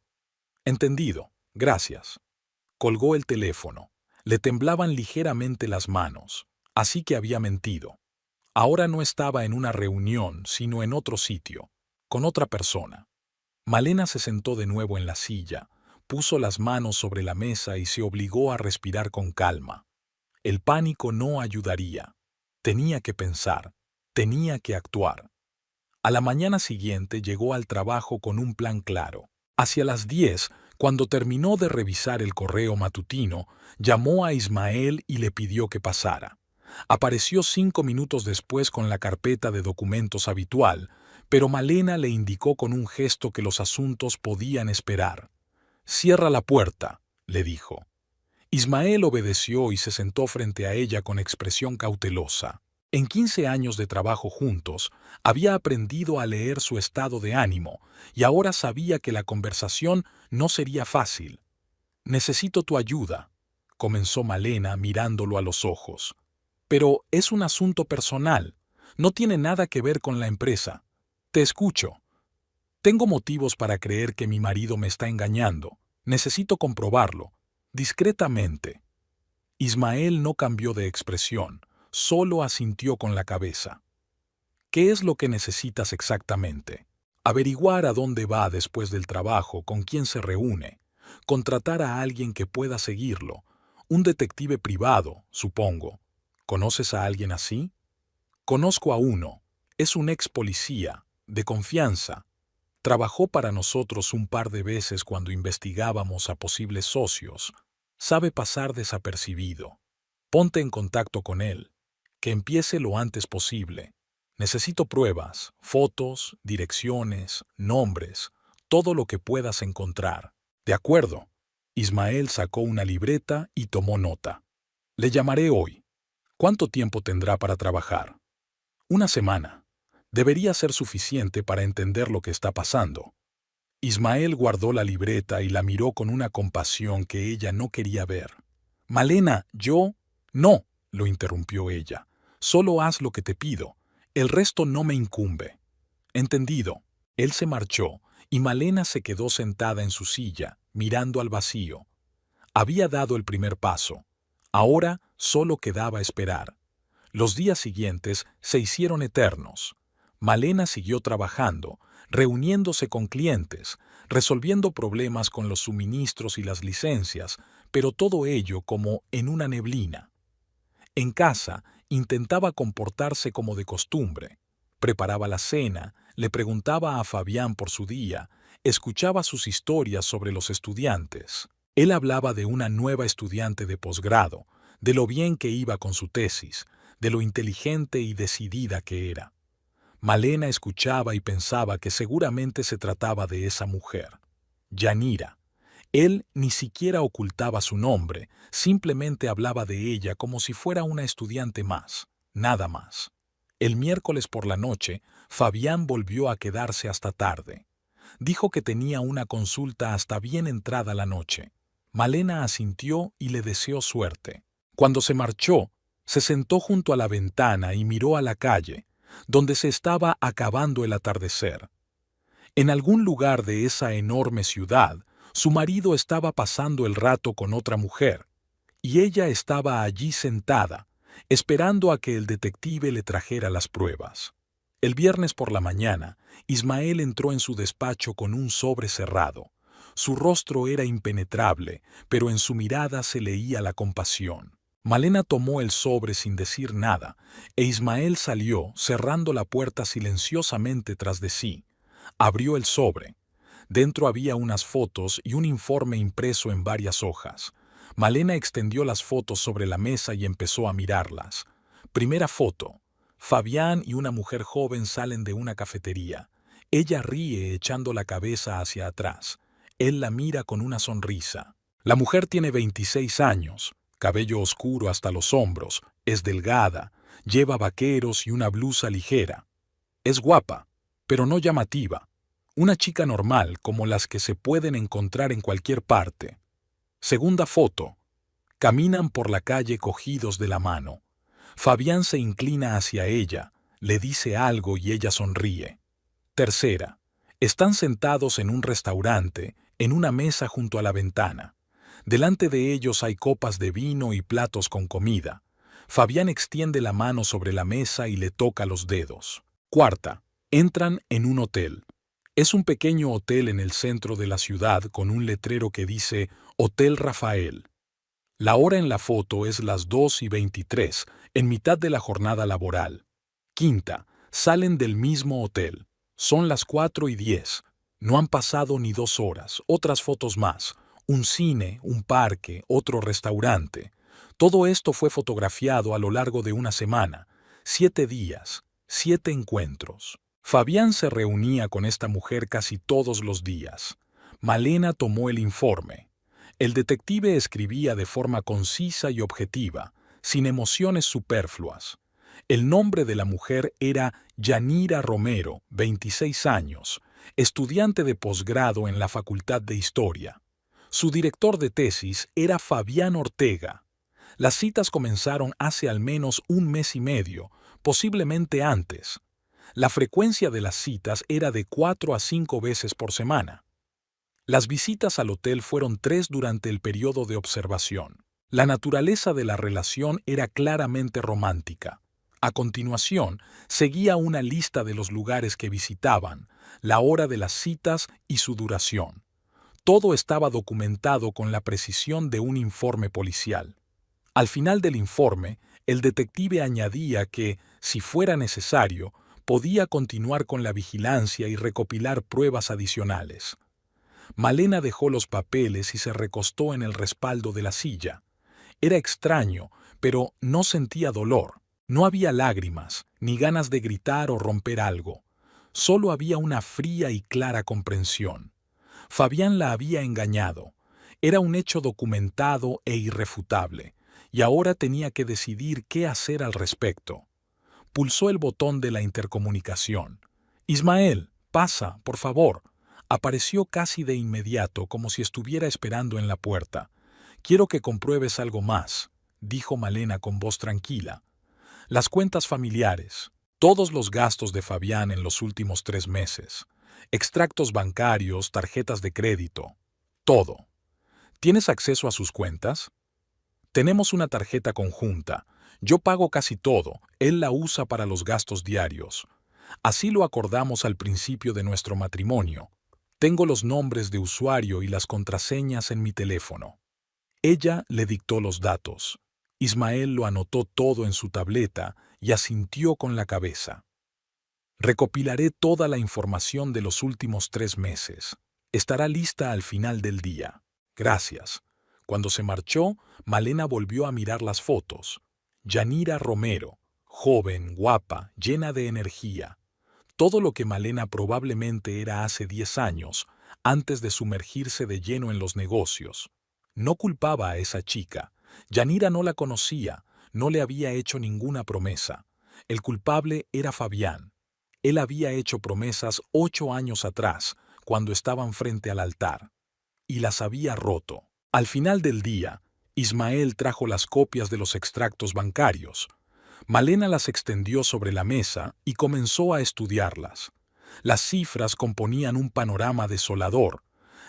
«Entendido. Gracias». Colgó el teléfono. Le temblaban ligeramente las manos, así que había mentido. Ahora no estaba en una reunión, sino en otro sitio, con otra persona. Malena se sentó de nuevo en la silla, puso las manos sobre la mesa y se obligó a respirar con calma. El pánico no ayudaría. Tenía que pensar, tenía que actuar. A la mañana siguiente llegó al trabajo con un plan claro. Hacia las 10, cuando terminó de revisar el correo matutino, llamó a Ismael y le pidió que pasara. Apareció 5 minutos después con la carpeta de documentos habitual, pero Malena le indicó con un gesto que los asuntos podían esperar. «Cierra la puerta», le dijo. Ismael obedeció y se sentó frente a ella con expresión cautelosa. En 15 años de trabajo juntos, había aprendido a leer su estado de ánimo y ahora sabía que la conversación no sería fácil. «Necesito tu ayuda», comenzó Malena mirándolo a los ojos. «Pero es un asunto personal. No tiene nada que ver con la empresa. Te escucho. Tengo motivos para creer que mi marido me está engañando. Necesito comprobarlo. Discretamente». Ismael no cambió de expresión, solo asintió con la cabeza. «¿Qué es lo que necesitas exactamente?» «Averiguar a dónde va después del trabajo, con quién se reúne, contratar a alguien que pueda seguirlo, un detective privado, supongo. ¿Conoces a alguien así?» «Conozco a uno. Es un ex policía, de confianza. Trabajó para nosotros un par de veces cuando investigábamos a posibles socios. Sabe pasar desapercibido. Ponte en contacto con él. Que empiece lo antes posible. Necesito pruebas, fotos, direcciones, nombres, todo lo que puedas encontrar». «De acuerdo». Ismael sacó una libreta y tomó nota. «Le llamaré hoy. ¿Cuánto tiempo tendrá para trabajar?» «Una semana. Debería ser suficiente para entender lo que está pasando». Ismael guardó la libreta y la miró con una compasión que ella no quería ver. «Malena, yo...» «No», lo interrumpió ella. «Solo haz lo que te pido. El resto no me incumbe». «Entendido». Él se marchó y Malena se quedó sentada en su silla, mirando al vacío. Había dado el primer paso. Ahora solo quedaba esperar. Los días siguientes se hicieron eternos. Malena siguió trabajando, reuniéndose con clientes, resolviendo problemas con los suministros y las licencias, pero todo ello como en una neblina. En casa intentaba comportarse como de costumbre. Preparaba la cena, le preguntaba a Fabián por su día, escuchaba sus historias sobre los estudiantes. Él hablaba de una nueva estudiante de posgrado, de lo bien que iba con su tesis, de lo inteligente y decidida que era. Malena escuchaba y pensaba que seguramente se trataba de esa mujer, Yanira. Él ni siquiera ocultaba su nombre, simplemente hablaba de ella como si fuera una estudiante más, nada más. El miércoles por la noche, Fabián volvió a quedarse hasta tarde. Dijo que tenía una consulta hasta bien entrada la noche. Malena asintió y le deseó suerte. Cuando se marchó, se sentó junto a la ventana y miró a la calle, donde se estaba acabando el atardecer. En algún lugar de esa enorme ciudad, su marido estaba pasando el rato con otra mujer, y ella estaba allí sentada, esperando a que el detective le trajera las pruebas. El viernes por la mañana, Ismael entró en su despacho con un sobre cerrado. Su rostro era impenetrable, pero en su mirada se leía la compasión. Malena tomó el sobre sin decir nada, e Ismael salió, cerrando la puerta silenciosamente tras de sí. Abrió el sobre. Dentro había unas fotos y un informe impreso en varias hojas. Malena extendió las fotos sobre la mesa y empezó a mirarlas. Primera foto. Fabián y una mujer joven salen de una cafetería. Ella ríe echando la cabeza hacia atrás. Él la mira con una sonrisa. La mujer tiene 26 años, cabello oscuro hasta los hombros, es delgada, lleva vaqueros y una blusa ligera. Es guapa, pero no llamativa. Una chica normal como las que se pueden encontrar en cualquier parte. Segunda foto. Caminan por la calle cogidos de la mano. Fabián se inclina hacia ella, le dice algo y ella sonríe. Tercera. Están sentados en un restaurante, en una mesa junto a la ventana. Delante de ellos hay copas de vino y platos con comida. Fabián extiende la mano sobre la mesa y le toca los dedos. Cuarta. Entran en un hotel. Es un pequeño hotel en el centro de la ciudad con un letrero que dice Hotel Rafael. La hora en la foto es las 2:23, en mitad de la jornada laboral. Quinta, salen del mismo hotel. Son las 4:10. No han pasado ni 2 horas. Otras fotos más. Un cine, un parque, otro restaurante. Todo esto fue fotografiado a lo largo de una semana. 7 días, 7 encuentros. Fabián se reunía con esta mujer casi todos los días. Malena tomó el informe. El detective escribía de forma concisa y objetiva, sin emociones superfluas. El nombre de la mujer era Yanira Romero, 26 años, estudiante de posgrado en la Facultad de Historia. Su director de tesis era Fabián Ortega. Las citas comenzaron hace al menos un mes y medio, posiblemente antes. La frecuencia de las citas era de 4 a 5 veces por semana. Las visitas al hotel fueron 3 durante el periodo de observación. La naturaleza de la relación era claramente romántica. A continuación, seguía una lista de los lugares que visitaban, la hora de las citas y su duración. Todo estaba documentado con la precisión de un informe policial. Al final del informe, el detective añadía que, si fuera necesario, podía continuar con la vigilancia y recopilar pruebas adicionales. Malena dejó los papeles y se recostó en el respaldo de la silla. Era extraño, pero no sentía dolor. No había lágrimas, ni ganas de gritar o romper algo. Solo había una fría y clara comprensión. Fabián la había engañado. Era un hecho documentado e irrefutable, y ahora tenía que decidir qué hacer al respecto. Pulsó el botón de la intercomunicación. «Ismael, pasa, por favor». Apareció casi de inmediato, como si estuviera esperando en la puerta. «Quiero que compruebes algo más», dijo Malena con voz tranquila. Las cuentas familiares, todos los gastos de Fabián en los últimos 3 meses, extractos bancarios, tarjetas de crédito, todo. ¿Tienes acceso a sus cuentas? Tenemos una tarjeta conjunta. Yo pago casi todo, él la usa para los gastos diarios. Así lo acordamos al principio de nuestro matrimonio. Tengo los nombres de usuario y las contraseñas en mi teléfono. Ella le dictó los datos. Ismael lo anotó todo en su tableta y asintió con la cabeza. Recopilaré toda la información de los últimos 3 meses. Estará lista al final del día. Gracias. Cuando se marchó, Malena volvió a mirar las fotos. Yanira Romero, joven, guapa, llena de energía. Todo lo que Malena probablemente era hace 10 años, antes de sumergirse de lleno en los negocios. No culpaba a esa chica. Yanira no la conocía, no le había hecho ninguna promesa. El culpable era Fabián. Él había hecho promesas 8 años atrás, cuando estaban frente al altar, y las había roto. Al final del día, Ismael trajo las copias de los extractos bancarios. Malena las extendió sobre la mesa y comenzó a estudiarlas. Las cifras componían un panorama desolador.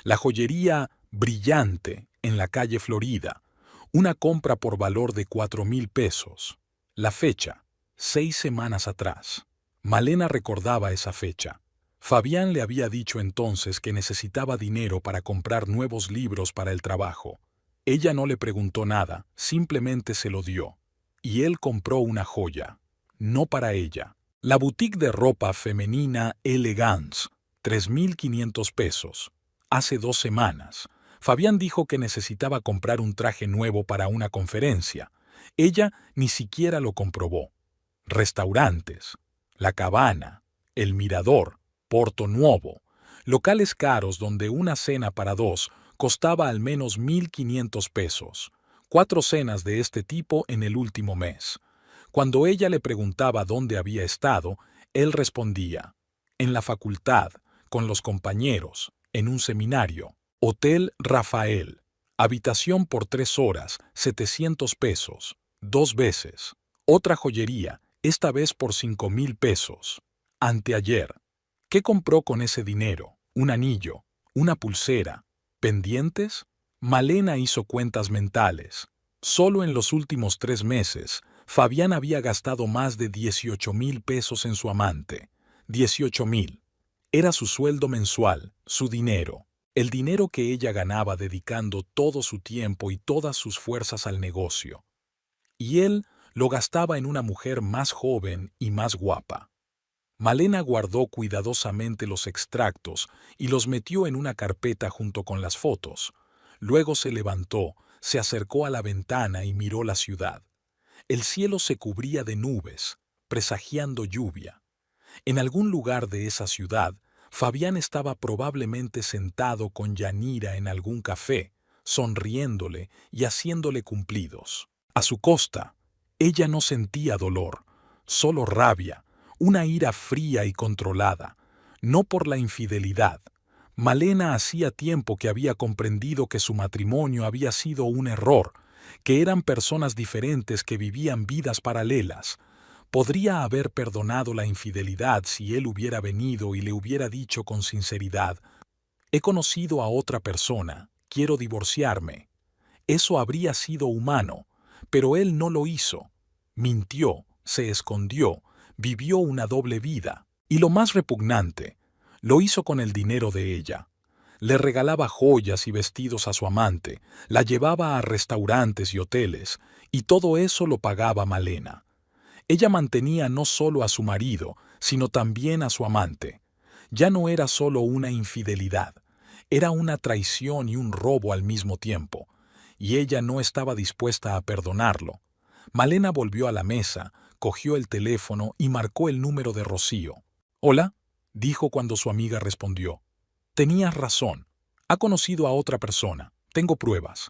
La joyería brillante en la calle Florida, una compra por valor de 4,000 pesos. La fecha, 6 semanas atrás. Malena recordaba esa fecha. Fabián le había dicho entonces que necesitaba dinero para comprar nuevos libros para el trabajo. Ella no le preguntó nada, simplemente se lo dio. Y él compró una joya. No para ella. La boutique de ropa femenina Elegance, 3,500 pesos. Hace 2 semanas. Fabián dijo que necesitaba comprar un traje nuevo para una conferencia. Ella ni siquiera lo comprobó. Restaurantes, La Cabana, El Mirador, Porto Nuovo, locales caros donde una cena para 2 costaba al menos 1,500 pesos. 4 cenas de este tipo en el último mes. Cuando ella le preguntaba dónde había estado, él respondía: en la facultad, con los compañeros, en un seminario. Hotel Rafael, habitación por 3 horas, 700 pesos, 2 veces. Otra joyería, esta vez por 5,000 pesos. Anteayer. ¿Qué compró con ese dinero? Un anillo, una pulsera, pendientes. Malena hizo cuentas mentales. Solo en los últimos 3 meses, Fabián había gastado más de 18,000 pesos en su amante. 18,000. Era su sueldo mensual, su dinero. El dinero que ella ganaba dedicando todo su tiempo y todas sus fuerzas al negocio. Y él lo gastaba en una mujer más joven y más guapa. Malena guardó cuidadosamente los extractos y los metió en una carpeta junto con las fotos. Luego se levantó, se acercó a la ventana y miró la ciudad. El cielo se cubría de nubes, presagiando lluvia. En algún lugar de esa ciudad, Fabián estaba probablemente sentado con Yanira en algún café, sonriéndole y haciéndole cumplidos. A su costa, ella no sentía dolor, solo rabia, una ira fría y controlada, no por la infidelidad. Malena hacía tiempo que había comprendido que su matrimonio había sido un error, que eran personas diferentes que vivían vidas paralelas. Podría haber perdonado la infidelidad si él hubiera venido y le hubiera dicho con sinceridad: «He conocido a otra persona, quiero divorciarme». Eso habría sido humano, pero él no lo hizo. Mintió, se escondió, vivió una doble vida. Y lo más repugnante, lo hizo con el dinero de ella. Le regalaba joyas y vestidos a su amante, la llevaba a restaurantes y hoteles, y todo eso lo pagaba Malena. Ella mantenía no solo a su marido, sino también a su amante. Ya no era solo una infidelidad, era una traición y un robo al mismo tiempo, y ella no estaba dispuesta a perdonarlo. Malena volvió a la mesa, cogió el teléfono y marcó el número de Rocío. «Hola», dijo cuando su amiga respondió. «Tenías razón. Ha conocido a otra persona. Tengo pruebas».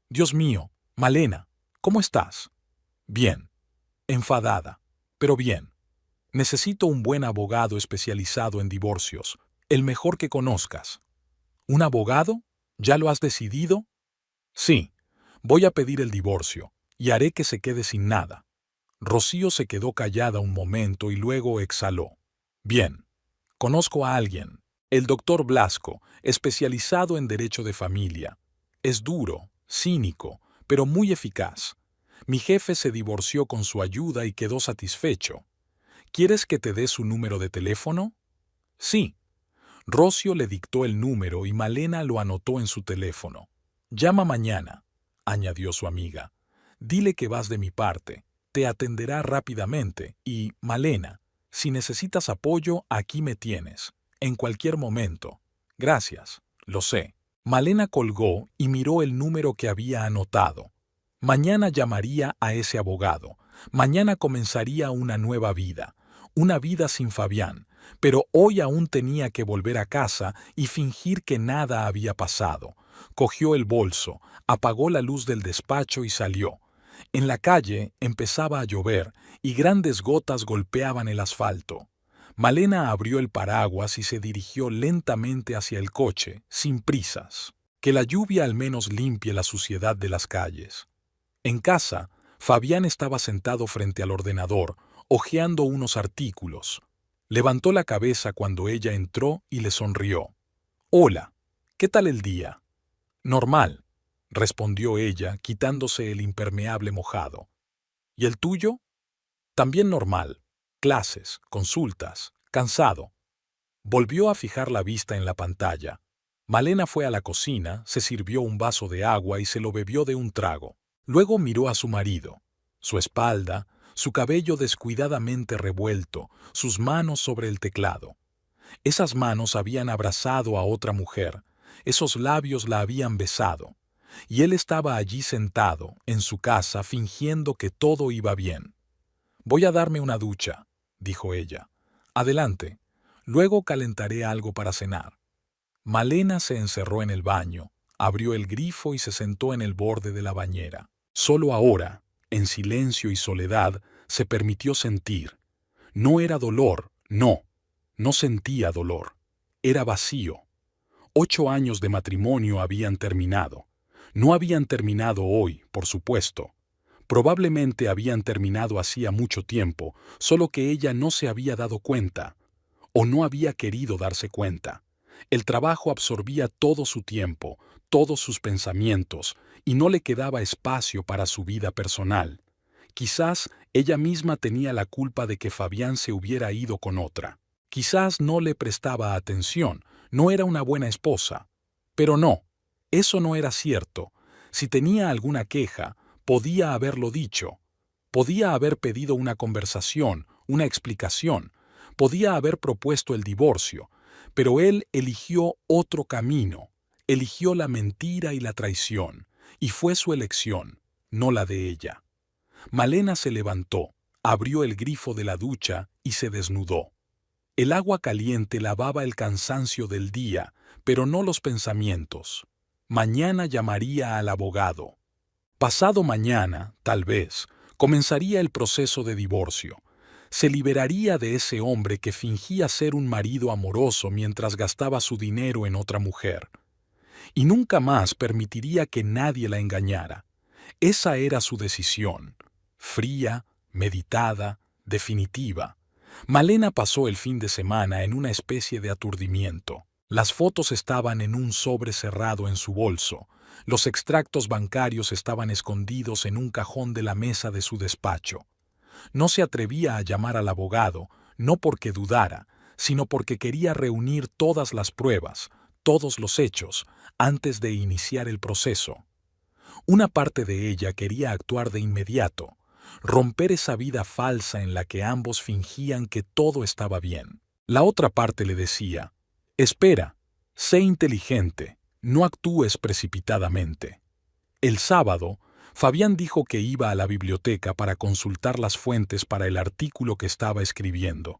«Dios mío, Malena, ¿cómo estás?» «Bien. Enfadada, pero bien. Necesito un buen abogado especializado en divorcios, el mejor que conozcas». «¿Un abogado? ¿Ya lo has decidido?» «Sí. Voy a pedir el divorcio, y haré que se quede sin nada». Rocío se quedó callada un momento y luego exhaló. «Bien. Conozco a alguien, el doctor Blasco, especializado en derecho de familia. Es duro, cínico, pero muy eficaz. Mi jefe se divorció con su ayuda y quedó satisfecho. ¿Quieres que te dé su número de teléfono?» «Sí». Rocío le dictó el número y Malena lo anotó en su teléfono. «Llama mañana», añadió su amiga. «Dile que vas de mi parte. Te atenderá rápidamente y, Malena, si necesitas apoyo, aquí me tienes. En cualquier momento». «Gracias, lo sé». Malena colgó y miró el número que había anotado. Mañana llamaría a ese abogado. Mañana comenzaría una nueva vida. Una vida sin Fabián. Pero hoy aún tenía que volver a casa y fingir que nada había pasado. Cogió el bolso, apagó la luz del despacho y salió. En la calle empezaba a llover y grandes gotas golpeaban el asfalto. Malena abrió el paraguas y se dirigió lentamente hacia el coche, sin prisas. Que la lluvia al menos limpie la suciedad de las calles. En casa, Fabián estaba sentado frente al ordenador, hojeando unos artículos. Levantó la cabeza cuando ella entró y le sonrió. «Hola, ¿qué tal el día?» «Normal», respondió ella, quitándose el impermeable mojado. «¿Y el tuyo?» «También normal. Clases, consultas, cansado». Volvió a fijar la vista en la pantalla. Malena fue a la cocina, se sirvió un vaso de agua y se lo bebió de un trago. Luego miró a su marido. Su espalda, su cabello descuidadamente revuelto, sus manos sobre el teclado. Esas manos habían abrazado a otra mujer, esos labios la habían besado. Y él estaba allí sentado, en su casa, fingiendo que todo iba bien. «Voy a darme una ducha», dijo ella. «Adelante. Luego calentaré algo para cenar». Malena se encerró en el baño, abrió el grifo y se sentó en el borde de la bañera. Solo ahora, en silencio y soledad, se permitió sentir. No era dolor, no sentía dolor. Era vacío. 8 años de matrimonio habían terminado. No habían terminado hoy, por supuesto. Probablemente habían terminado hacía mucho tiempo, solo que ella no se había dado cuenta, o no había querido darse cuenta. El trabajo absorbía todo su tiempo, todos sus pensamientos, y no le quedaba espacio para su vida personal. Quizás ella misma tenía la culpa de que Fabián se hubiera ido con otra. Quizás no le prestaba atención, no era una buena esposa. Pero no, eso no era cierto. Si tenía alguna queja, podía haberlo dicho. Podía haber pedido una conversación, una explicación. Podía haber propuesto el divorcio, pero él eligió otro camino, eligió la mentira y la traición, y fue su elección, no la de ella. Malena se levantó, abrió el grifo de la ducha y se desnudó. El agua caliente lavaba el cansancio del día, pero no los pensamientos. Mañana llamaría al abogado. Pasado mañana, tal vez, comenzaría el proceso de divorcio. Se liberaría de ese hombre que fingía ser un marido amoroso mientras gastaba su dinero en otra mujer. Y nunca más permitiría que nadie la engañara. Esa era su decisión, fría, meditada, definitiva. Malena pasó el fin de semana en una especie de aturdimiento. Las fotos estaban en un sobre cerrado en su bolso. Los extractos bancarios estaban escondidos en un cajón de la mesa de su despacho. No se atrevía a llamar al abogado, no porque dudara, sino porque quería reunir todas las pruebas, todos los hechos, antes de iniciar el proceso. Una parte de ella quería actuar de inmediato, romper esa vida falsa en la que ambos fingían que todo estaba bien. La otra parte le decía: espera, sé inteligente, no actúes precipitadamente. El sábado, Fabián dijo que iba a la biblioteca para consultar las fuentes para el artículo que estaba escribiendo.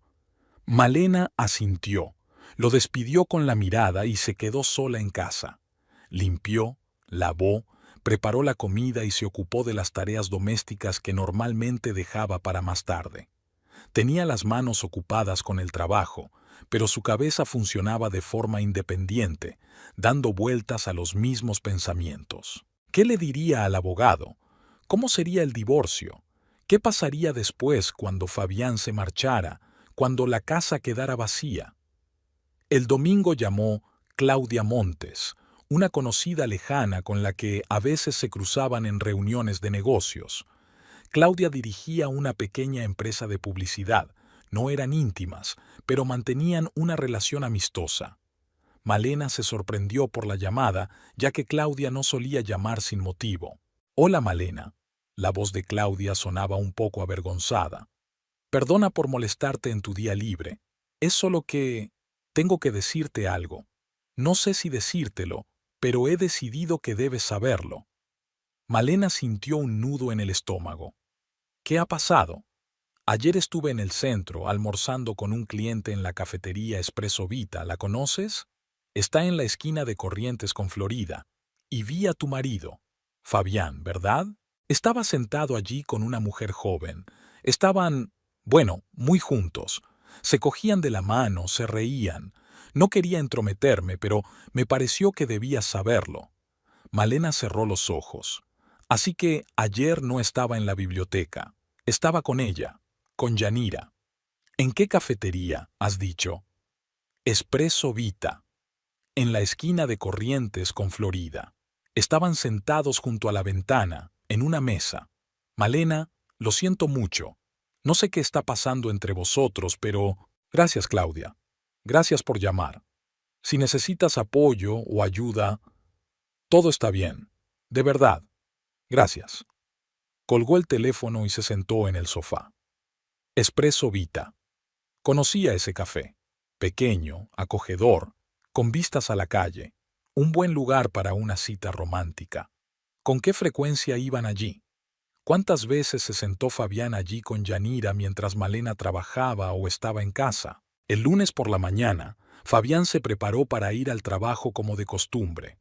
Malena asintió, lo despidió con la mirada y se quedó sola en casa. Limpió, lavó, preparó la comida y se ocupó de las tareas domésticas que normalmente dejaba para más tarde. Tenía las manos ocupadas con el trabajo, pero su cabeza funcionaba de forma independiente, dando vueltas a los mismos pensamientos. ¿Qué le diría al abogado? ¿Cómo sería el divorcio? ¿Qué pasaría después cuando Fabián se marchara, cuando la casa quedara vacía? El domingo llamó Claudia Montes, una conocida lejana con la que a veces se cruzaban en reuniones de negocios. Claudia dirigía una pequeña empresa de publicidad. No eran íntimas, pero mantenían una relación amistosa. Malena se sorprendió por la llamada, ya que Claudia no solía llamar sin motivo. «Hola, Malena». La voz de Claudia sonaba un poco avergonzada. «Perdona por molestarte en tu día libre. Es solo que tengo que decirte algo. No sé si decírtelo, pero he decidido que debes saberlo». Malena sintió un nudo en el estómago. «¿Qué ha pasado?» «Ayer estuve en el centro, almorzando con un cliente en la cafetería Espresso Vita. ¿La conoces? Está en la esquina de Corrientes con Florida. Y vi a tu marido, Fabián, ¿verdad? Estaba sentado allí con una mujer joven. Estaban, bueno, muy juntos. Se cogían de la mano, se reían. No quería entrometerme, pero me pareció que debías saberlo». Malena cerró los ojos. «Así que ayer no estaba en la biblioteca. Estaba con ella, con Yanira». «¿En qué cafetería, has dicho?» «Espresso Vita, en la esquina de Corrientes con Florida». Estaban sentados junto a la ventana, en una mesa. «Malena, lo siento mucho. No sé qué está pasando entre vosotros, pero...» «Gracias, Claudia. Gracias por llamar. Si necesitas apoyo o ayuda, todo está bien. De verdad. Gracias». Colgó el teléfono y se sentó en el sofá. Espresso Vita. Conocía ese café. Pequeño, acogedor, con vistas a la calle. Un buen lugar para una cita romántica. ¿Con qué frecuencia iban allí? ¿Cuántas veces se sentó Fabián allí con Yanira mientras Malena trabajaba o estaba en casa? El lunes por la mañana, Fabián se preparó para ir al trabajo como de costumbre.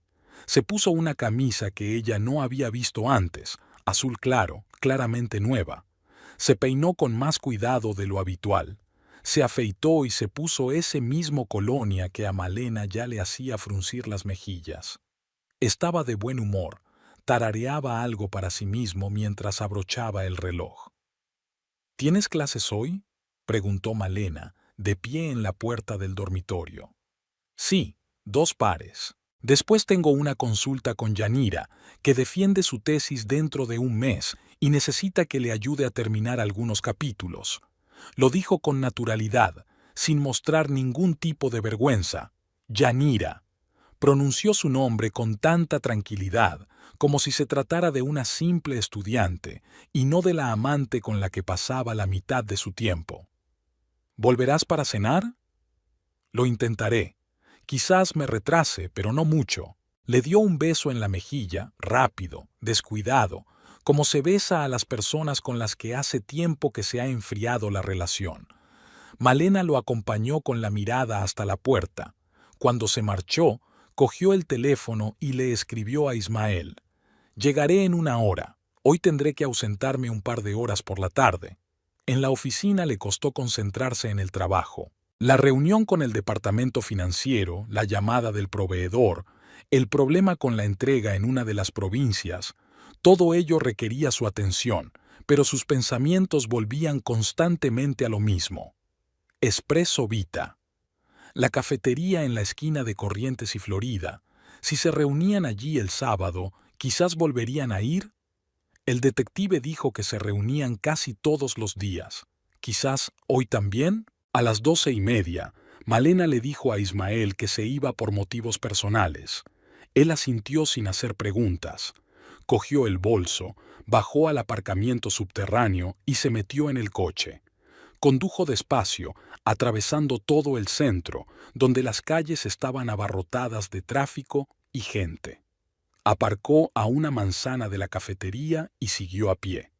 Se puso una camisa que ella no había visto antes, azul claro, claramente nueva. Se peinó con más cuidado de lo habitual. Se afeitó y se puso ese mismo colonia que a Malena ya le hacía fruncir las mejillas. Estaba de buen humor, tarareaba algo para sí mismo mientras abrochaba el reloj. «¿Tienes clases hoy?», preguntó Malena, de pie en la puerta del dormitorio. «Sí, 2 pares. Después tengo una consulta con Yanira, que defiende su tesis dentro de un mes y necesita que le ayude a terminar algunos capítulos». Lo dijo con naturalidad, sin mostrar ningún tipo de vergüenza. Yanira. Pronunció su nombre con tanta tranquilidad, como si se tratara de una simple estudiante y no de la amante con la que pasaba la mitad de su tiempo. ¿Volverás para cenar? Lo intentaré. Quizás me retrase, pero no mucho. Le dio un beso en la mejilla, rápido, descuidado, como se besa a las personas con las que hace tiempo que se ha enfriado la relación. Malena lo acompañó con la mirada hasta la puerta. Cuando se marchó, cogió el teléfono y le escribió a Ismael: «Llegaré en 1 hora. Hoy tendré que ausentarme un par de horas por la tarde». En la oficina le costó concentrarse en el trabajo. La reunión con el departamento financiero, la llamada del proveedor, el problema con la entrega en una de las provincias, todo ello requería su atención, pero sus pensamientos volvían constantemente a lo mismo. Espresso Vita. La cafetería en la esquina de Corrientes y Florida. Si se reunían allí el sábado, quizás volverían a ir. El detective dijo que se reunían casi todos los días. Quizás hoy también. A las 12:30, Malena le dijo a Ismael que se iba por motivos personales. Él asintió sin hacer preguntas. Cogió el bolso, bajó al aparcamiento subterráneo y se metió en el coche. Condujo despacio, atravesando todo el centro, donde las calles estaban abarrotadas de tráfico y gente. Aparcó a una manzana de la cafetería y siguió a pie.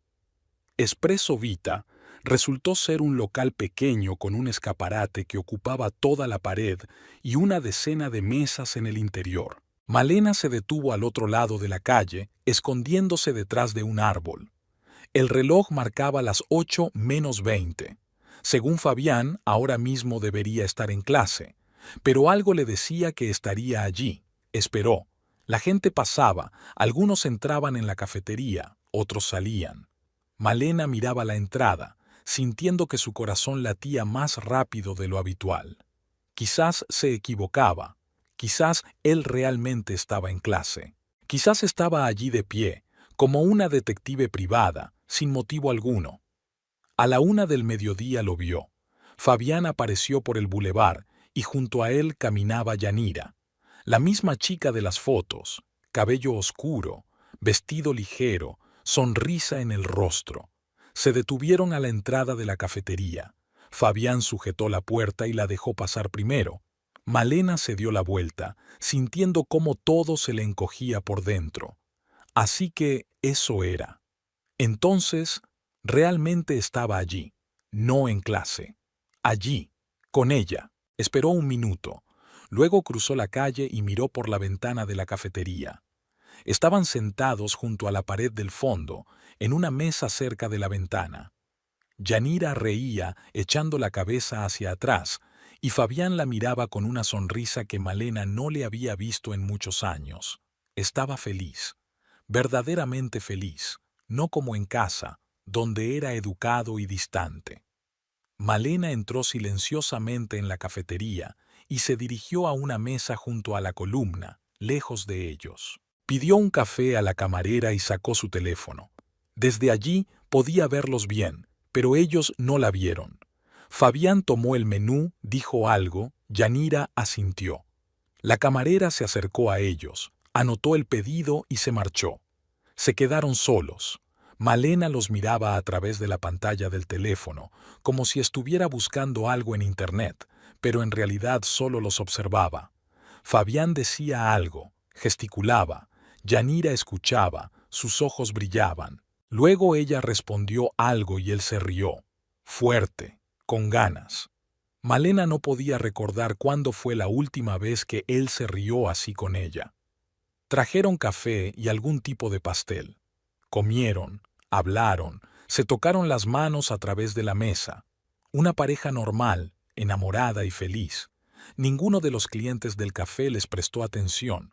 Espresso Vita resultó ser un local pequeño con un escaparate que ocupaba toda la pared y una decena de mesas en el interior. Malena se detuvo al otro lado de la calle, escondiéndose detrás de un árbol. El reloj marcaba las 8:20. Según Fabián, ahora mismo debería estar en clase, pero algo le decía que estaría allí. Esperó. La gente pasaba, algunos entraban en la cafetería, otros salían. Malena miraba la entrada, sintiendo que su corazón latía más rápido de lo habitual. Quizás se equivocaba, quizás él realmente estaba en clase. Quizás estaba allí de pie, como una detective privada, sin motivo alguno. A la 1:00 PM lo vio. Fabián apareció por el bulevar y junto a él caminaba Yanira, la misma chica de las fotos, cabello oscuro, vestido ligero, sonrisa en el rostro. Se detuvieron a la entrada de la cafetería. Fabián sujetó la puerta y la dejó pasar primero. Malena se dio la vuelta, sintiendo cómo todo se le encogía por dentro. Así que eso era. Entonces, realmente estaba allí, no en clase. Allí, con ella. Esperó un minuto. Luego cruzó la calle y miró por la ventana de la cafetería. Estaban sentados junto a la pared del fondo, en una mesa cerca de la ventana. Yanira reía, echando la cabeza hacia atrás, y Fabián la miraba con una sonrisa que Malena no le había visto en muchos años. Estaba feliz, verdaderamente feliz, no como en casa, donde era educado y distante. Malena entró silenciosamente en la cafetería y se dirigió a una mesa junto a la columna, lejos de ellos. Pidió un café a la camarera y sacó su teléfono. Desde allí podía verlos bien, pero ellos no la vieron. Fabián tomó el menú, dijo algo, Yanira asintió. La camarera se acercó a ellos, anotó el pedido y se marchó. Se quedaron solos. Malena los miraba a través de la pantalla del teléfono, como si estuviera buscando algo en Internet, pero en realidad solo los observaba. Fabián decía algo, gesticulaba. Yanira escuchaba, sus ojos brillaban. Luego ella respondió algo y él se rió, fuerte, con ganas. Malena no podía recordar cuándo fue la última vez que él se rió así con ella. Trajeron café y algún tipo de pastel. Comieron, hablaron, se tocaron las manos a través de la mesa. Una pareja normal, enamorada y feliz. Ninguno de los clientes del café les prestó atención.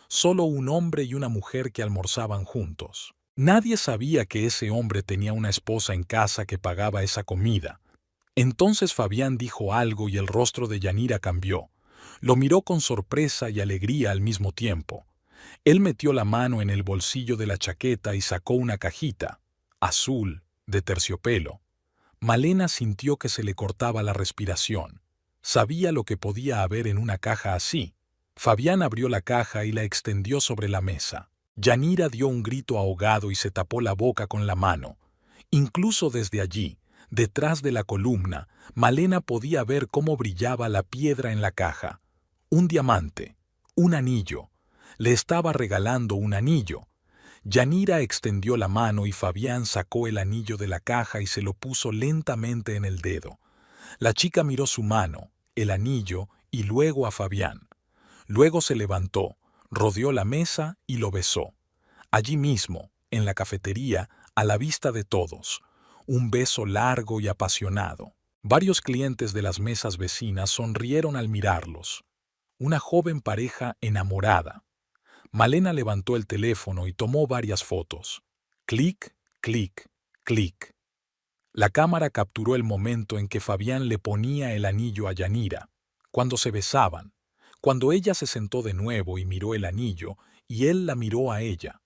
Solo un hombre y una mujer que almorzaban juntos. Nadie sabía que ese hombre tenía una esposa en casa que pagaba esa comida. Entonces Fabián dijo algo y el rostro de Yanira cambió. Lo miró con sorpresa y alegría al mismo tiempo. Él metió la mano en el bolsillo de la chaqueta y sacó una cajita, azul, de terciopelo. Malena sintió que se le cortaba la respiración. Sabía lo que podía haber en una caja así. Fabián abrió la caja y la extendió sobre la mesa. Yanira dio un grito ahogado y se tapó la boca con la mano. Incluso desde allí, Detrás de la columna, Malena podía ver cómo brillaba la piedra en la caja. Un diamante, un anillo. Le estaba regalando un anillo. Yanira extendió la mano y Fabián sacó el anillo de la caja y se lo puso lentamente en el dedo. La chica miró su mano, el anillo y luego a Fabián. Luego se levantó, rodeó la mesa y lo besó. Allí mismo, en la cafetería, a la vista de todos. Un beso largo y apasionado. Varios clientes de las mesas vecinas sonrieron al mirarlos. Una joven pareja enamorada. Malena levantó el teléfono y tomó varias fotos. Clic, clic, clic. La cámara capturó el momento en que Fabián le ponía el anillo a Yanira, cuando se besaban, cuando ella se sentó de nuevo y miró el anillo, y él la miró a ella.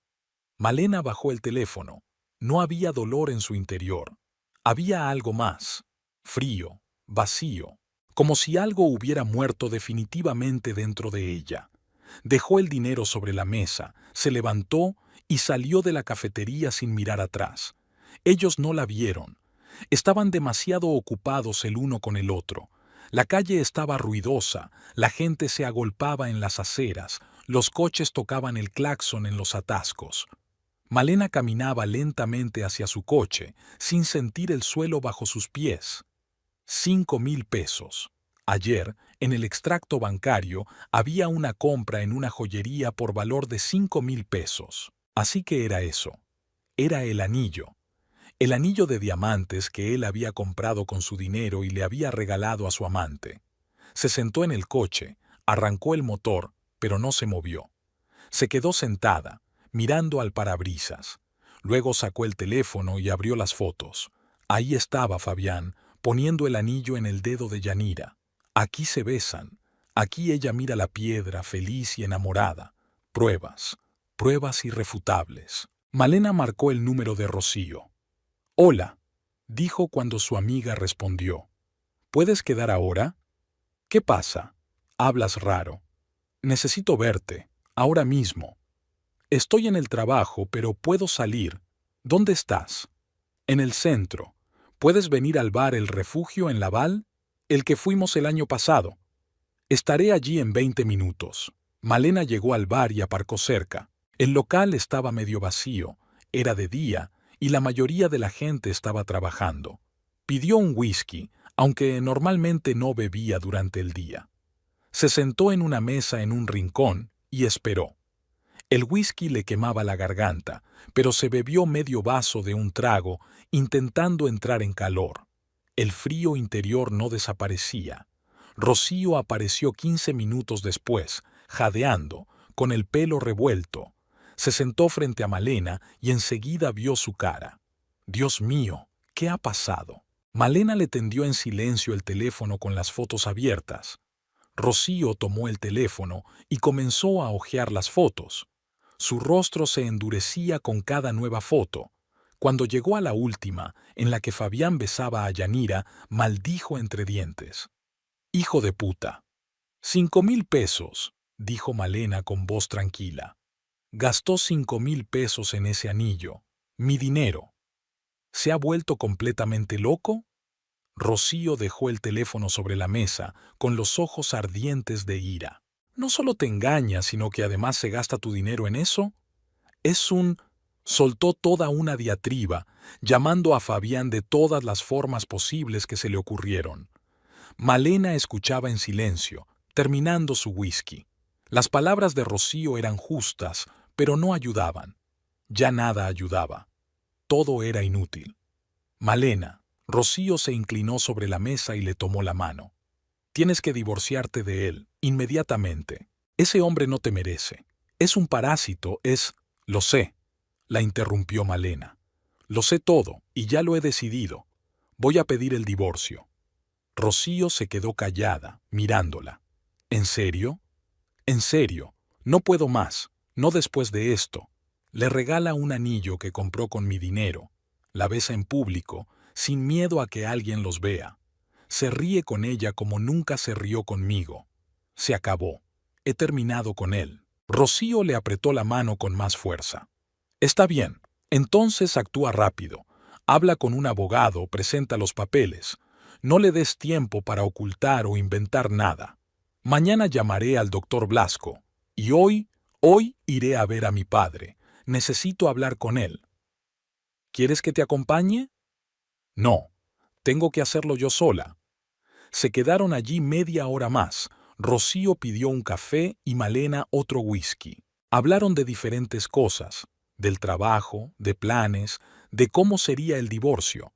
Malena bajó el teléfono. No había dolor en su interior. Había algo más. Frío, vacío, como si algo hubiera muerto definitivamente dentro de ella. Dejó el dinero sobre la mesa, se levantó y salió de la cafetería sin mirar atrás. Ellos no la vieron. Estaban demasiado ocupados el uno con el otro. La calle estaba ruidosa, la gente se agolpaba en las aceras, los coches tocaban el claxon en los atascos. Malena caminaba lentamente hacia su coche, sin sentir el suelo bajo sus pies. 5.000 pesos. Ayer, en el extracto bancario, había una compra en una joyería por valor de 5.000 pesos. Así que era eso. Era el anillo. El anillo de diamantes que él había comprado con su dinero y le había regalado a su amante. Se sentó en el coche, arrancó el motor, pero no se movió. Se quedó sentada, mirando al parabrisas. Luego sacó el teléfono y abrió las fotos. Ahí estaba Fabián, poniendo el anillo en el dedo de Yanira. Aquí se besan. Aquí ella mira la piedra, feliz y enamorada. Pruebas. Pruebas irrefutables. Malena marcó el número de Rocío. «Hola», dijo cuando su amiga respondió. «¿Puedes quedar ahora?» «¿Qué pasa? Hablas raro. Necesito verte, ahora mismo». «Estoy en el trabajo, pero puedo salir». «¿Dónde estás?» «En el centro. ¿Puedes venir al bar El Refugio en Laval? El que fuimos el año pasado». «Estaré allí en 20 minutos». Malena llegó al bar y aparcó cerca. El local estaba medio vacío, era de día, y la mayoría de la gente estaba trabajando. Pidió un whisky, aunque normalmente no bebía durante el día. Se sentó en una mesa en un rincón y esperó. El whisky le quemaba la garganta, pero se bebió medio vaso de un trago, intentando entrar en calor. El frío interior no desaparecía. Rocío apareció 15 minutos después, jadeando, con el pelo revuelto. Se sentó frente a Malena y enseguida vio su cara. «Dios mío, ¿qué ha pasado?» Malena le tendió en silencio el teléfono con las fotos abiertas. Rocío tomó el teléfono y comenzó a hojear las fotos. Su rostro se endurecía con cada nueva foto. Cuando llegó a la última, en la que Fabián besaba a Yanira, maldijo entre dientes. «Hijo de puta». 5.000 pesos, dijo Malena con voz tranquila. Gastó 5.000 pesos en ese anillo. Mi dinero. ¿Se ha vuelto completamente loco? Rocío dejó el teléfono sobre la mesa, con los ojos ardientes de ira. No solo te engaña, sino que además se gasta tu dinero en eso. Soltó toda una diatriba, llamando a Fabián de todas las formas posibles que se le ocurrieron. Malena escuchaba en silencio, terminando su whisky. Las palabras de Rocío eran justas, pero no ayudaban. Ya nada ayudaba. Todo era inútil. «Malena», Rocío se inclinó sobre la mesa y le tomó la mano. «Tienes que divorciarte de él, inmediatamente. Ese hombre no te merece. Es un parásito, es...» «Lo sé», la interrumpió Malena. «Lo sé todo, y ya lo he decidido. Voy a pedir el divorcio». Rocío se quedó callada, mirándola. «¿En serio?» «En serio. No puedo más. No después de esto». Le regala un anillo que compró con mi dinero. La besa en público, sin miedo a que alguien los vea. Se ríe con ella como nunca se rió conmigo. Se acabó. He terminado con él. Rocío le apretó la mano con más fuerza. «Está bien. Entonces actúa rápido. Habla con un abogado, presenta los papeles. No le des tiempo para ocultar o inventar nada. Mañana llamaré al doctor Blasco. Y hoy iré a ver a mi padre. Necesito hablar con él. ¿Quieres que te acompañe? No, tengo que hacerlo yo sola. Se quedaron allí media hora más. Rocío pidió un café y Malena otro whisky. Hablaron de diferentes cosas, del trabajo, de planes, de cómo sería el divorcio.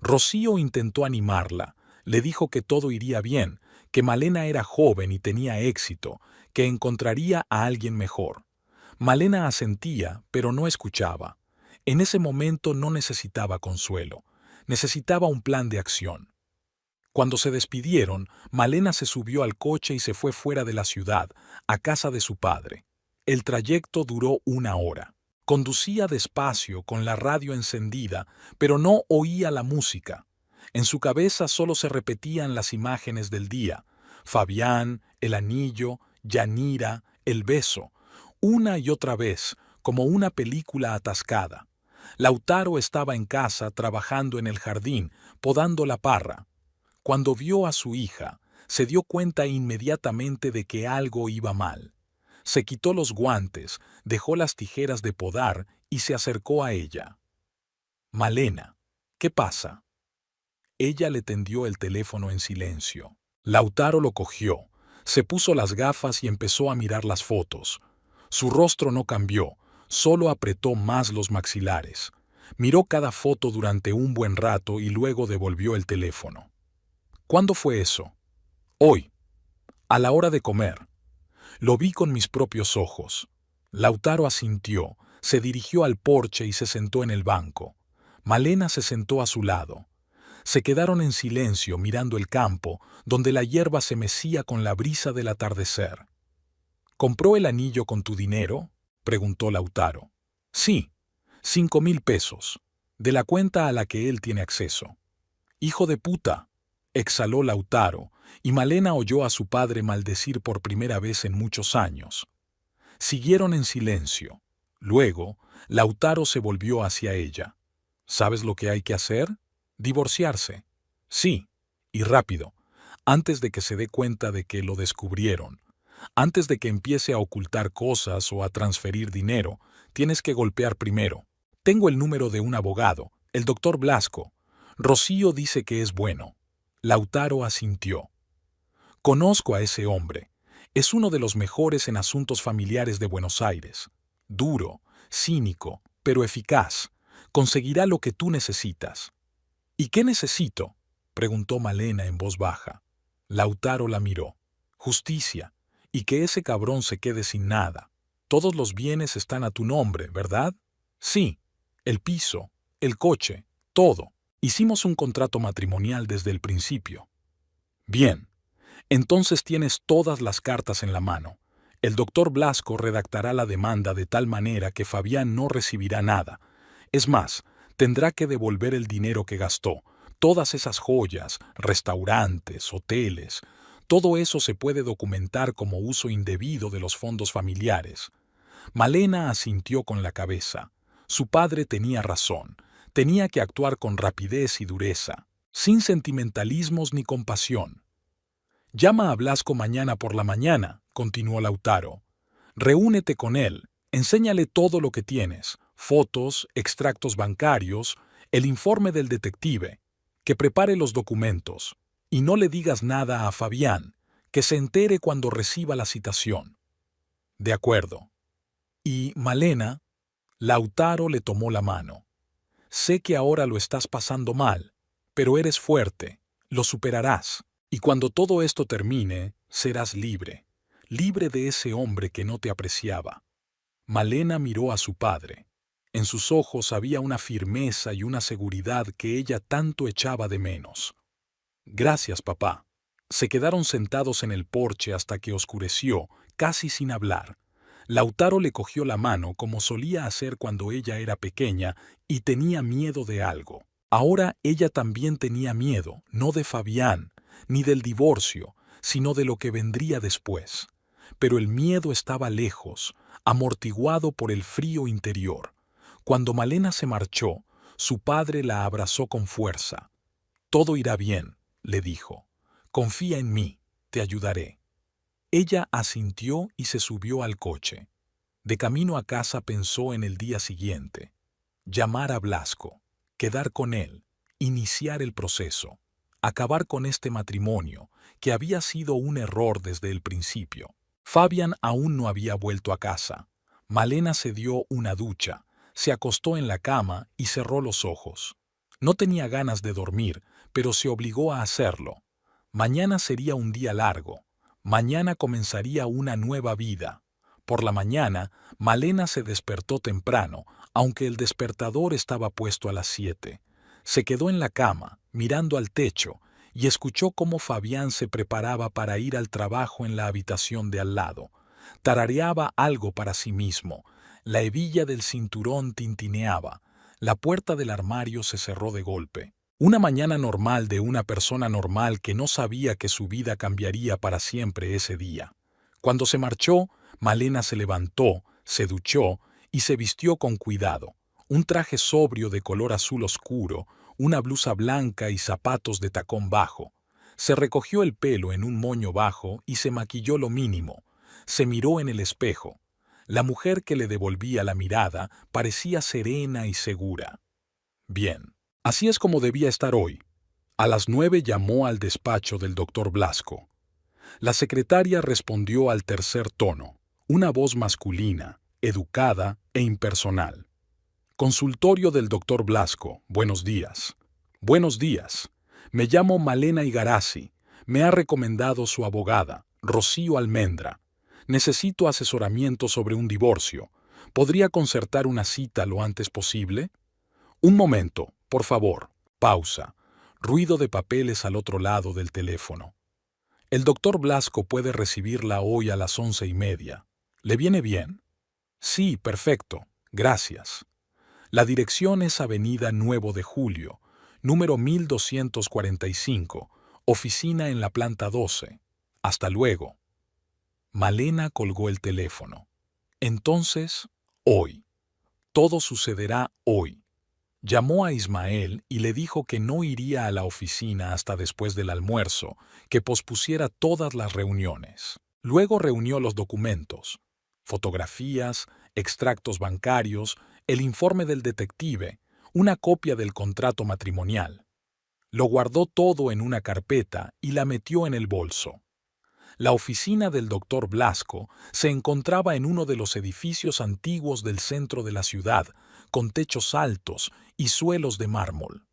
Rocío intentó animarla, le dijo que todo iría bien, que Malena era joven y tenía éxito, que encontraría a alguien mejor. Malena asentía, pero no escuchaba. En ese momento no necesitaba consuelo, necesitaba un plan de acción. Cuando se despidieron, Malena se subió al coche y se fue fuera de la ciudad, a casa de su padre. El trayecto duró 1 hora. Conducía despacio, con la radio encendida, pero no oía la música. En su cabeza solo se repetían las imágenes del día: Fabián, el anillo, Yanira, el beso, una y otra vez, como una película atascada. Lautaro estaba en casa trabajando en el jardín, podando la parra. Cuando vio a su hija, se dio cuenta inmediatamente de que algo iba mal. Se quitó los guantes, dejó las tijeras de podar y se acercó a ella. Malena, ¿qué pasa? Ella le tendió el teléfono en silencio. Lautaro lo cogió, se puso las gafas y empezó a mirar las fotos. Su rostro no cambió, solo apretó más los maxilares. Miró cada foto durante un buen rato y luego devolvió el teléfono. ¿Cuándo fue eso? Hoy, a la hora de comer. Lo vi con mis propios ojos. Lautaro asintió, se dirigió al porche y se sentó en el banco. Malena se sentó a su lado. Se quedaron en silencio mirando el campo, donde la hierba se mecía con la brisa del atardecer. ¿Compró el anillo con tu dinero?, preguntó Lautaro. Sí, 5,000 pesos, de la cuenta a la que él tiene acceso. Hijo de puta, exhaló Lautaro, y Malena oyó a su padre maldecir por primera vez en muchos años. Siguieron en silencio. Luego, Lautaro se volvió hacia ella. ¿Sabes lo que hay que hacer? Divorciarse. Sí, y rápido, antes de que se dé cuenta de que lo descubrieron. Antes de que empiece a ocultar cosas o a transferir dinero, tienes que golpear primero. Tengo el número de un abogado, el doctor Blasco. Rocío dice que es bueno. Lautaro asintió. Conozco a ese hombre. Es uno de los mejores en asuntos familiares de Buenos Aires. Duro, cínico, pero eficaz. Conseguirá lo que tú necesitas. ¿Y qué necesito?, preguntó Malena en voz baja. Lautaro la miró. Justicia, y que ese cabrón se quede sin nada. Todos los bienes están a tu nombre, ¿verdad? Sí, el piso, el coche, todo. Hicimos un contrato matrimonial desde el principio. Bien, entonces tienes todas las cartas en la mano. El doctor Blasco redactará la demanda de tal manera que Fabián no recibirá nada. Es más, tendrá que devolver el dinero que gastó, todas esas joyas, restaurantes, hoteles. Todo eso se puede documentar como uso indebido de los fondos familiares. Malena asintió con la cabeza. Su padre tenía razón. Tenía que actuar con rapidez y dureza, sin sentimentalismos ni compasión. Llama a Blasco mañana por la mañana, continuó Lautaro. Reúnete con él, enséñale todo lo que tienes, fotos, extractos bancarios, el informe del detective, que prepare los documentos. Y no le digas nada a Fabián, que se entere cuando reciba la citación. De acuerdo. Y, Malena, Lautaro le tomó la mano. Sé que ahora lo estás pasando mal, pero eres fuerte, lo superarás. Y cuando todo esto termine, serás libre, libre de ese hombre que no te apreciaba. Malena miró a su padre. En sus ojos había una firmeza y una seguridad que ella tanto echaba de menos. Gracias, papá. Se quedaron sentados en el porche hasta que oscureció, casi sin hablar. Lautaro le cogió la mano como solía hacer cuando ella era pequeña y tenía miedo de algo. Ahora ella también tenía miedo, no de Fabián, ni del divorcio, sino de lo que vendría después. Pero el miedo estaba lejos, amortiguado por el frío interior. Cuando Malena se marchó, su padre la abrazó con fuerza. «Todo irá bien», le dijo. «Confía en mí, te ayudaré». Ella asintió y se subió al coche. De camino a casa pensó en el día siguiente. Llamar a Blasco, quedar con él, iniciar el proceso, acabar con este matrimonio, que había sido un error desde el principio. Fabián aún no había vuelto a casa. Malena se dio una ducha, se acostó en la cama y cerró los ojos. No tenía ganas de dormir, pero se obligó a hacerlo. Mañana sería un día largo. Mañana comenzaría una nueva vida. Por la mañana, Malena se despertó temprano, aunque el despertador estaba puesto a las 7. Se quedó en la cama, mirando al techo, y escuchó cómo Fabián se preparaba para ir al trabajo en la habitación de al lado. Tarareaba algo para sí mismo. La hebilla del cinturón tintineaba. La puerta del armario se cerró de golpe. Una mañana normal de una persona normal que no sabía que su vida cambiaría para siempre ese día. Cuando se marchó, Malena se levantó, se duchó y se vistió con cuidado. Un traje sobrio de color azul oscuro, una blusa blanca y zapatos de tacón bajo. Se recogió el pelo en un moño bajo y se maquilló lo mínimo. Se miró en el espejo. La mujer que le devolvía la mirada parecía serena y segura. Bien, así es como debía estar hoy. A las 9 llamó al despacho del doctor Blasco. La secretaria respondió al tercer tono, una voz masculina, educada e impersonal. Consultorio del doctor Blasco, buenos días. Buenos días. Me llamo Malena Igarashi. Me ha recomendado su abogada, Rocío Almendra. Necesito asesoramiento sobre un divorcio. ¿Podría concertar una cita lo antes posible? Un momento, por favor. Pausa. Ruido de papeles al otro lado del teléfono. El doctor Blasco puede recibirla hoy a las 11:30. ¿Le viene bien? Sí, perfecto. Gracias. La dirección es Avenida Nuevo de Julio, número 1245, oficina en la planta 12. Hasta luego. Malena colgó el teléfono. Entonces, hoy. Todo sucederá hoy. Llamó a Ismael y le dijo que no iría a la oficina hasta después del almuerzo, que pospusiera todas las reuniones. Luego reunió los documentos, fotografías, extractos bancarios, el informe del detective, una copia del contrato matrimonial. Lo guardó todo en una carpeta y la metió en el bolso. La oficina del doctor Blasco se encontraba en uno de los edificios antiguos del centro de la ciudad, con techos altos y suelos de mármol.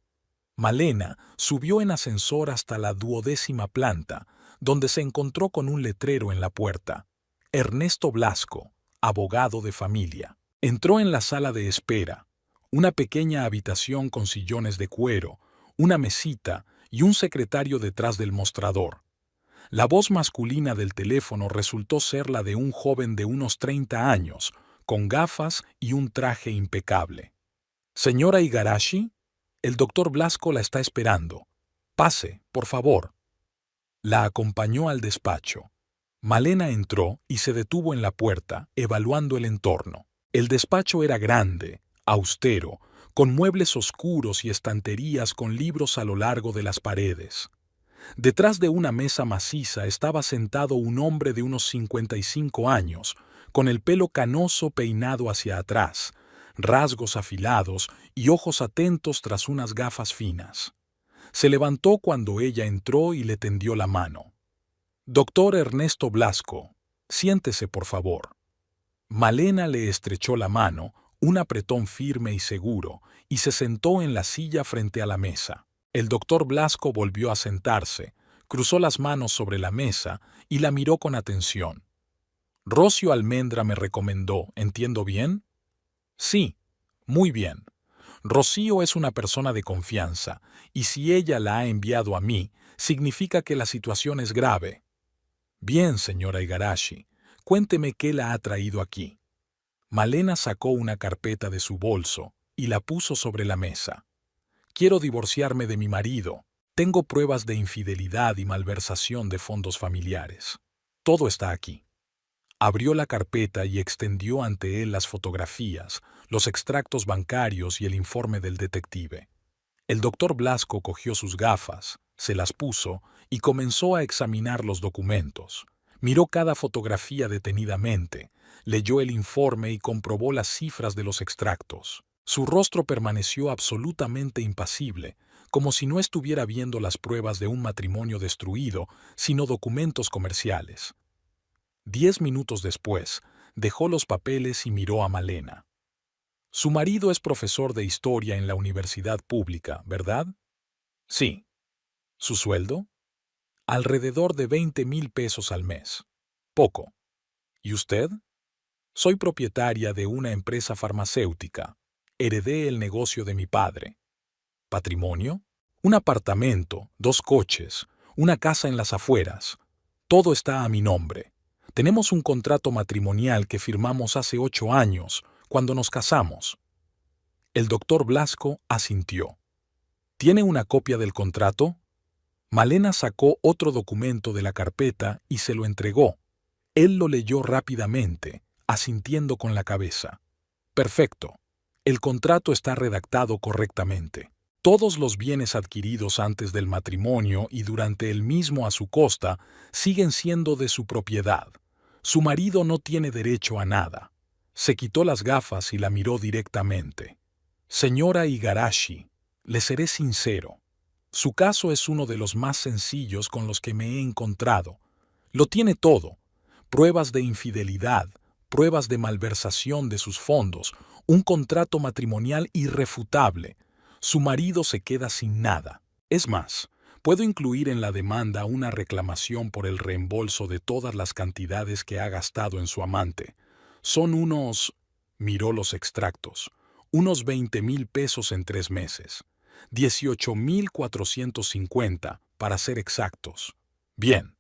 Malena subió en ascensor hasta la 12ª planta, donde se encontró con un letrero en la puerta. Ernesto Blasco, abogado de familia. Entró en la sala de espera, una pequeña habitación con sillones de cuero, una mesita y un secretario detrás del mostrador. La voz masculina del teléfono resultó ser la de un joven de unos 30 años, con gafas y un traje impecable. «Señora Igarashi, el doctor Blasco la está esperando. Pase, por favor». La acompañó al despacho. Malena entró y se detuvo en la puerta, evaluando el entorno. El despacho era grande, austero, con muebles oscuros y estanterías con libros a lo largo de las paredes. Detrás de una mesa maciza estaba sentado un hombre de unos 55 años, con el pelo canoso peinado hacia atrás, rasgos afilados y ojos atentos tras unas gafas finas. Se levantó cuando ella entró y le tendió la mano. «Doctor Ernesto Blasco, siéntese, por favor». Malena le estrechó la mano, un apretón firme y seguro, y se sentó en la silla frente a la mesa. El doctor Blasco volvió a sentarse, cruzó las manos sobre la mesa y la miró con atención. «Rocío Almendra me recomendó, ¿entiendo bien?» «Sí, muy bien. Rocío es una persona de confianza, y si ella la ha enviado a mí, significa que la situación es grave». «Bien, señora Igarashi, cuénteme qué la ha traído aquí». Malena sacó una carpeta de su bolso y la puso sobre la mesa. «Quiero divorciarme de mi marido. Tengo pruebas de infidelidad y malversación de fondos familiares. Todo está aquí». Abrió la carpeta y extendió ante él las fotografías, los extractos bancarios y el informe del detective. El doctor Blasco cogió sus gafas, se las puso y comenzó a examinar los documentos. Miró cada fotografía detenidamente, leyó el informe y comprobó las cifras de los extractos. Su rostro permaneció absolutamente impasible, como si no estuviera viendo las pruebas de un matrimonio destruido, sino documentos comerciales. 10 minutos después, dejó los papeles y miró a Malena. Su marido es profesor de historia en la universidad pública, ¿verdad? Sí. ¿Su sueldo? Alrededor de 20,000 pesos al mes. Poco. ¿Y usted? Soy propietaria de una empresa farmacéutica. Heredé el negocio de mi padre. ¿Patrimonio? Un apartamento, 2 coches, una casa en las afueras. Todo está a mi nombre. Tenemos un contrato matrimonial que firmamos hace 8 años, cuando nos casamos. El doctor Blasco asintió. ¿Tiene una copia del contrato? Malena sacó otro documento de la carpeta y se lo entregó. Él lo leyó rápidamente, asintiendo con la cabeza. Perfecto. El contrato está redactado correctamente. Todos los bienes adquiridos antes del matrimonio y durante el mismo a su costa siguen siendo de su propiedad. Su marido no tiene derecho a nada. Se quitó las gafas y la miró directamente. Señora Igarashi, le seré sincero. Su caso es uno de los más sencillos con los que me he encontrado. Lo tiene todo. Pruebas de infidelidad, pruebas de malversación de sus fondos, un contrato matrimonial irrefutable. Su marido se queda sin nada. Es más, puedo incluir en la demanda una reclamación por el reembolso de todas las cantidades que ha gastado en su amante. Son miró los extractos, unos 20,000 pesos en 3 meses. 18,450, para ser exactos. Bien,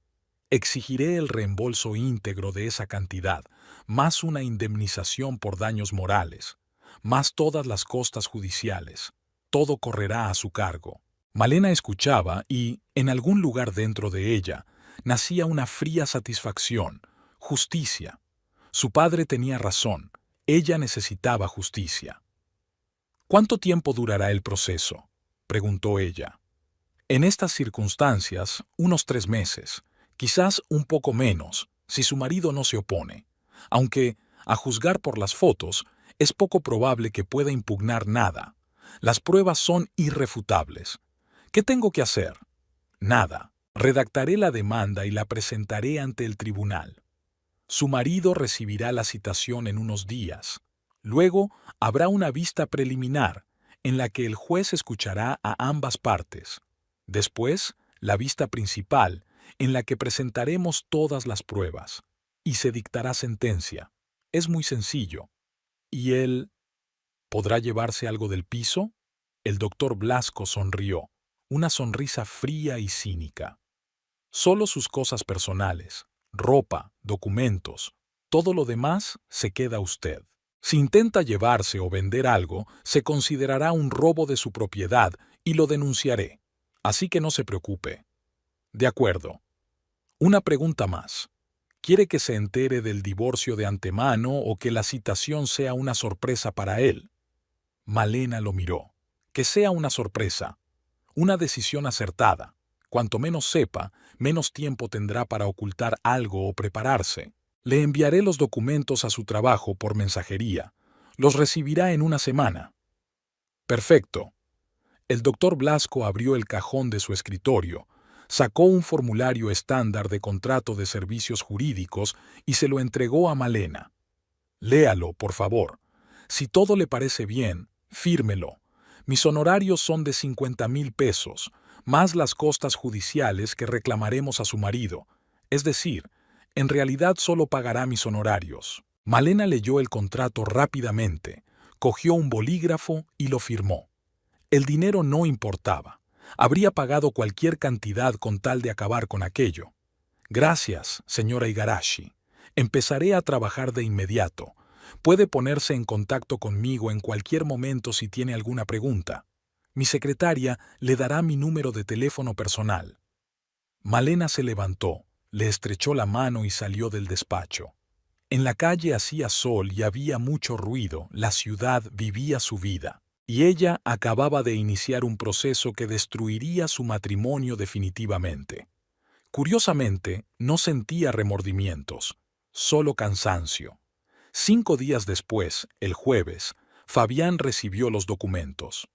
exigiré el reembolso íntegro de esa cantidad, más una indemnización por daños morales, más todas las costas judiciales. Todo correrá a su cargo. Malena escuchaba y, en algún lugar dentro de ella, nacía una fría satisfacción, justicia. Su padre tenía razón, ella necesitaba justicia. ¿Cuánto tiempo durará el proceso?, preguntó ella. En estas circunstancias, unos 3 meses, quizás un poco menos, si su marido no se opone, aunque, a juzgar por las fotos, es poco probable que pueda impugnar nada. Las pruebas son irrefutables. ¿Qué tengo que hacer? Nada. Redactaré la demanda y la presentaré ante el tribunal. Su marido recibirá la citación en unos días. Luego habrá una vista preliminar, en la que el juez escuchará a ambas partes. Después, la vista principal, en la que presentaremos todas las pruebas. Y se dictará sentencia. Es muy sencillo. ¿Y él podrá llevarse algo del piso? El doctor Blasco sonrió, una sonrisa fría y cínica. Solo sus cosas personales, ropa, documentos, todo lo demás se queda usted. Si intenta llevarse o vender algo, se considerará un robo de su propiedad y lo denunciaré. Así que no se preocupe. De acuerdo. Una pregunta más. ¿Quiere que se entere del divorcio de antemano o que la citación sea una sorpresa para él? Malena lo miró. Que sea una sorpresa. Una decisión acertada. Cuanto menos sepa, menos tiempo tendrá para ocultar algo o prepararse. Le enviaré los documentos a su trabajo por mensajería. Los recibirá en una semana. Perfecto. El doctor Blasco abrió el cajón de su escritorio, sacó un formulario estándar de contrato de servicios jurídicos y se lo entregó a Malena. Léalo, por favor. Si todo le parece bien, fírmelo. Mis honorarios son de 50,000 pesos, más las costas judiciales que reclamaremos a su marido. Es decir, en realidad solo pagará mis honorarios. Malena leyó el contrato rápidamente, cogió un bolígrafo y lo firmó. El dinero no importaba. Habría pagado cualquier cantidad con tal de acabar con aquello. Gracias, señora Igarashi. Empezaré a trabajar de inmediato. Puede ponerse en contacto conmigo en cualquier momento si tiene alguna pregunta. Mi secretaria le dará mi número de teléfono personal. Malena se levantó, le estrechó la mano y salió del despacho. En la calle hacía sol y había mucho ruido, la ciudad vivía su vida. Y ella acababa de iniciar un proceso que destruiría su matrimonio definitivamente. Curiosamente, no sentía remordimientos, solo cansancio. 5 días después, el jueves, Fabián recibió los documentos.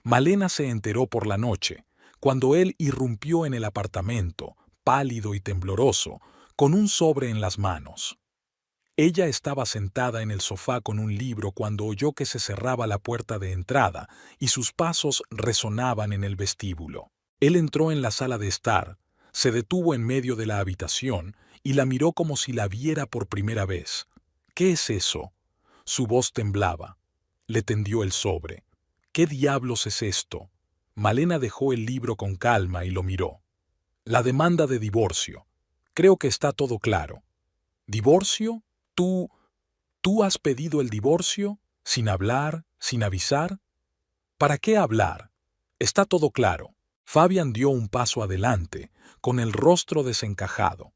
Malena se enteró por la noche, cuando él irrumpió en el apartamento, pálido y tembloroso, con un sobre en las manos. Ella estaba sentada en el sofá con un libro cuando oyó que se cerraba la puerta de entrada y sus pasos resonaban en el vestíbulo. Él entró en la sala de estar, se detuvo en medio de la habitación y la miró como si la viera por primera vez. ¿Qué es eso? Su voz temblaba. Le tendió el sobre. ¿Qué diablos es esto? Malena dejó el libro con calma y lo miró. La demanda de divorcio. Creo que está todo claro. ¿Divorcio? ¿Tú has pedido el divorcio? ¿Sin hablar? ¿Sin avisar? ¿Para qué hablar? Está todo claro. Fabián dio un paso adelante, con el rostro desencajado.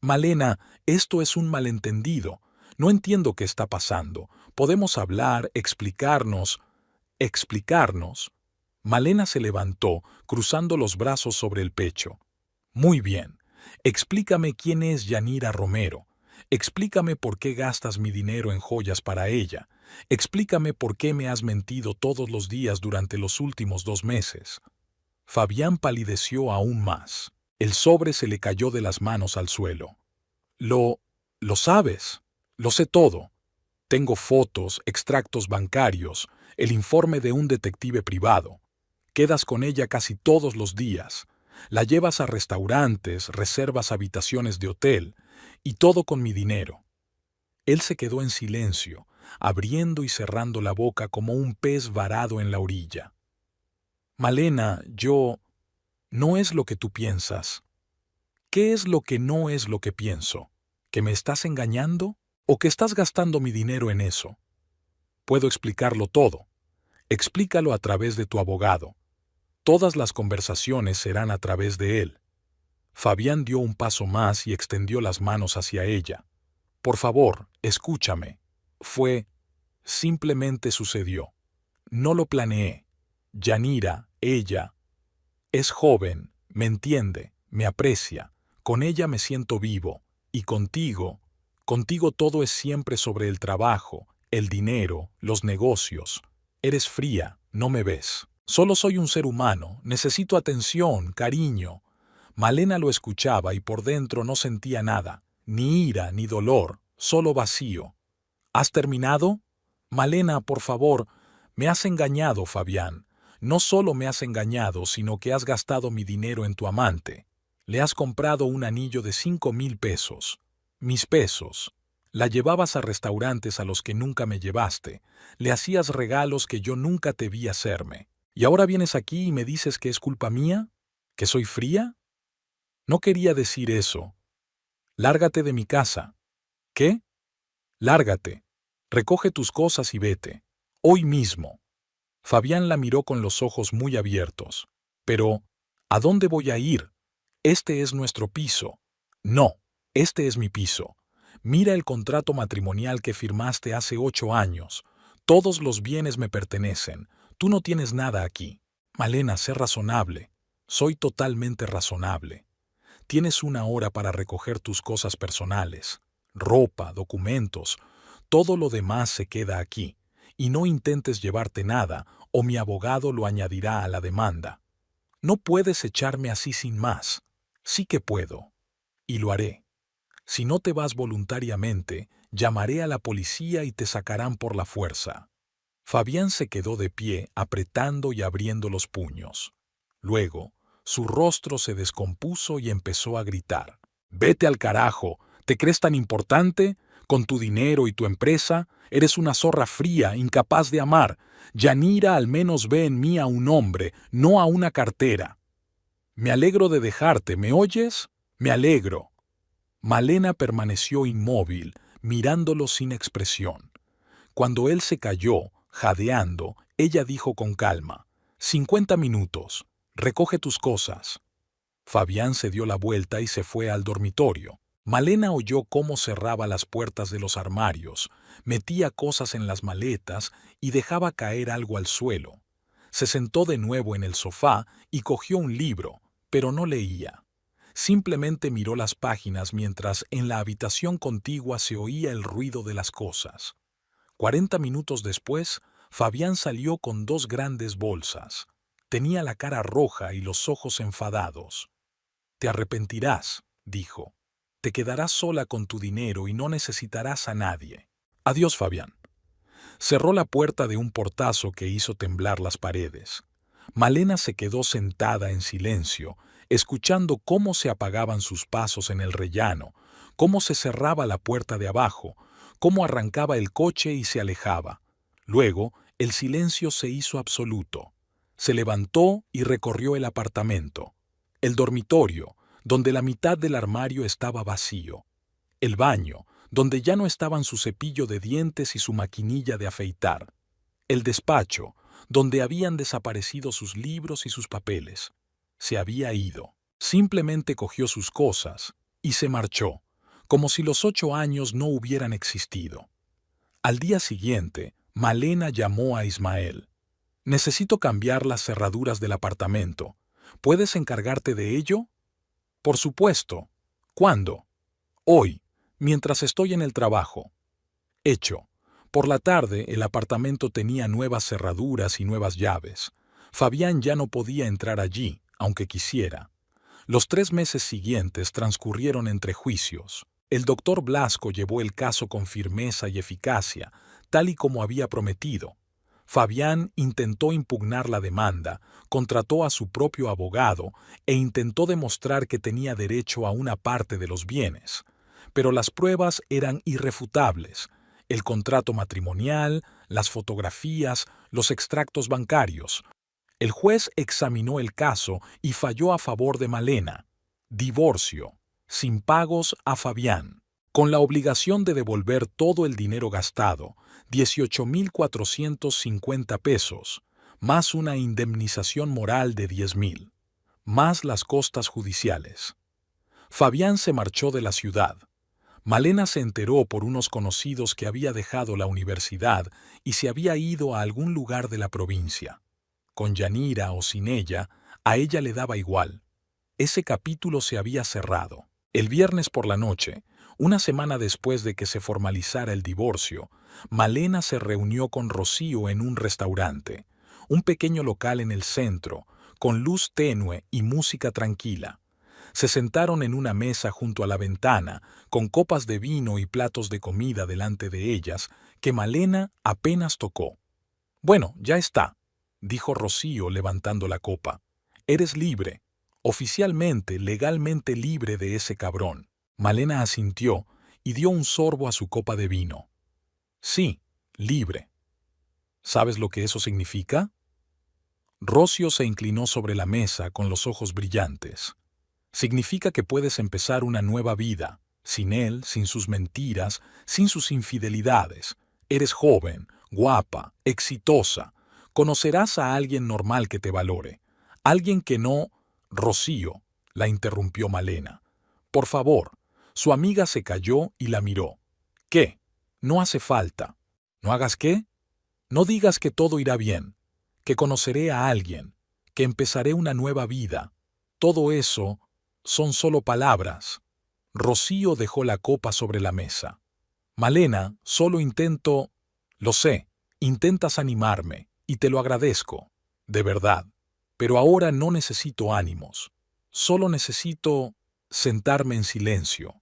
Malena, esto es un malentendido. No entiendo qué está pasando. Podemos hablar, explicarnos. ¿Explicarnos? Malena se levantó, cruzando los brazos sobre el pecho. Muy bien. Explícame quién es Yanira Romero. Explícame por qué gastas mi dinero en joyas para ella. Explícame por qué me has mentido todos los días durante los últimos 2 meses. Fabián palideció aún más. El sobre se le cayó de las manos al suelo. Lo sabes. Lo sé todo. Tengo fotos, extractos bancarios, el informe de un detective privado. Quedas con ella casi todos los días. La llevas a restaurantes, reservas habitaciones de hotel, y todo con mi dinero. Él se quedó en silencio, abriendo y cerrando la boca como un pez varado en la orilla. Malena, no es lo que tú piensas. ¿Qué es lo que no es lo que pienso? ¿Que me estás engañando? ¿O que estás gastando mi dinero en eso? Puedo explicarlo todo. Explícalo a través de tu abogado. Todas las conversaciones serán a través de él. Fabián dio un paso más y extendió las manos hacia ella. Por favor, escúchame. Simplemente sucedió. No lo planeé. Yanira, ella, es joven, me entiende, me aprecia. Con ella me siento vivo. Y contigo todo es siempre sobre el trabajo, el dinero, los negocios. Eres fría, no me ves. Solo soy un ser humano, necesito atención, cariño. Malena lo escuchaba y por dentro no sentía nada, ni ira ni dolor, solo vacío. ¿Has terminado? Malena, por favor, me has engañado, Fabián. No solo me has engañado, sino que has gastado mi dinero en tu amante. Le has comprado un anillo de 5,000 pesos. Mis pesos. La llevabas a restaurantes a los que nunca me llevaste. Le hacías regalos que yo nunca te vi hacerme. ¿Y ahora vienes aquí y me dices que es culpa mía? ¿Que soy fría? No quería decir eso. Lárgate de mi casa. ¿Qué? Lárgate. Recoge tus cosas y vete. Hoy mismo. Fabián la miró con los ojos muy abiertos. Pero, ¿a dónde voy a ir? Este es nuestro piso. No, este es mi piso. Mira el contrato matrimonial que firmaste hace 8 años. Todos los bienes me pertenecen. Tú no tienes nada aquí. Malena, sé razonable. Soy totalmente razonable. Tienes 1 hora para recoger tus cosas personales. Ropa, documentos. Todo lo demás se queda aquí. Y no intentes llevarte nada, o mi abogado lo añadirá a la demanda. No puedes echarme así sin más. Sí que puedo. Y lo haré. Si no te vas voluntariamente, llamaré a la policía y te sacarán por la fuerza. Fabián se quedó de pie, apretando y abriendo los puños. Luego, su rostro se descompuso y empezó a gritar. «¡Vete al carajo! ¿Te crees tan importante? Con tu dinero y tu empresa, eres una zorra fría, incapaz de amar. Yanira al menos ve en mí a un hombre, no a una cartera. Me alegro de dejarte, ¿me oyes? Me alegro». Malena permaneció inmóvil, mirándolo sin expresión. Cuando él se calló, jadeando, ella dijo con calma: 50 minutos, recoge tus cosas. Fabián se dio la vuelta y se fue al dormitorio. Malena oyó cómo cerraba las puertas de los armarios, metía cosas en las maletas y dejaba caer algo al suelo. Se sentó de nuevo en el sofá y cogió un libro, pero no leía. Simplemente miró las páginas mientras en la habitación contigua se oía el ruido de las cosas. 40 minutos después, Fabián salió con 2 grandes bolsas. Tenía la cara roja y los ojos enfadados. «Te arrepentirás», dijo. «Te quedarás sola con tu dinero y no necesitarás a nadie. Adiós, Fabián». Cerró la puerta de un portazo que hizo temblar las paredes. Malena se quedó sentada en silencio, escuchando cómo se apagaban sus pasos en el rellano, cómo se cerraba la puerta de abajo, cómo arrancaba el coche y se alejaba. Luego, el silencio se hizo absoluto. Se levantó y recorrió el apartamento. El dormitorio, donde la mitad del armario estaba vacío. El baño, donde ya no estaban su cepillo de dientes y su maquinilla de afeitar. El despacho, donde habían desaparecido sus libros y sus papeles. Se había ido. Simplemente cogió sus cosas y se marchó, como si los 8 años no hubieran existido. Al día siguiente, Malena llamó a Ismael. «Necesito cambiar las cerraduras del apartamento. ¿Puedes encargarte de ello?» «Por supuesto». «¿Cuándo?» «Hoy, mientras estoy en el trabajo». Hecho. Por la tarde, el apartamento tenía nuevas cerraduras y nuevas llaves. Fabián ya no podía entrar allí, aunque quisiera. Los 3 meses siguientes transcurrieron entre juicios. El doctor Blasco llevó el caso con firmeza y eficacia, tal y como había prometido. Fabián intentó impugnar la demanda, contrató a su propio abogado e intentó demostrar que tenía derecho a una parte de los bienes. Pero las pruebas eran irrefutables. El contrato matrimonial, las fotografías, los extractos bancarios. El juez examinó el caso y falló a favor de Malena. Divorcio, sin pagos a Fabián, con la obligación de devolver todo el dinero gastado, 18.450 pesos, más una indemnización moral de 10.000, más las costas judiciales. Fabián se marchó de la ciudad. Malena se enteró por unos conocidos que había dejado la universidad y se había ido a algún lugar de la provincia. Con Yanira o sin ella, a ella le daba igual. Ese capítulo se había cerrado. El viernes por la noche, una semana después de que se formalizara el divorcio, Malena se reunió con Rocío en un restaurante, un pequeño local en el centro, con luz tenue y música tranquila. Se sentaron en una mesa junto a la ventana, con copas de vino y platos de comida delante de ellas, que Malena apenas tocó. «Bueno, ya está», dijo Rocío levantando la copa. «Eres libre, oficialmente, legalmente libre de ese cabrón». Malena asintió y dio un sorbo a su copa de vino. «Sí, libre». «¿Sabes lo que eso significa?» Rocío se inclinó sobre la mesa con los ojos brillantes. «Significa que puedes empezar una nueva vida, sin él, sin sus mentiras, sin sus infidelidades. Eres joven, guapa, exitosa. Conocerás a alguien normal que te valore. Alguien que no...» «Rocío», la interrumpió Malena. «Por favor». Su amiga se calló y la miró. «¿Qué? No hace falta». «¿No hagas qué?» «No digas que todo irá bien, que conoceré a alguien, que empezaré una nueva vida. Todo eso son solo palabras». Rocío dejó la copa sobre la mesa. «Malena, solo intento...» «Lo sé, intentas animarme, y te lo agradezco, de verdad. Pero ahora no necesito ánimos. Solo necesito sentarme en silencio».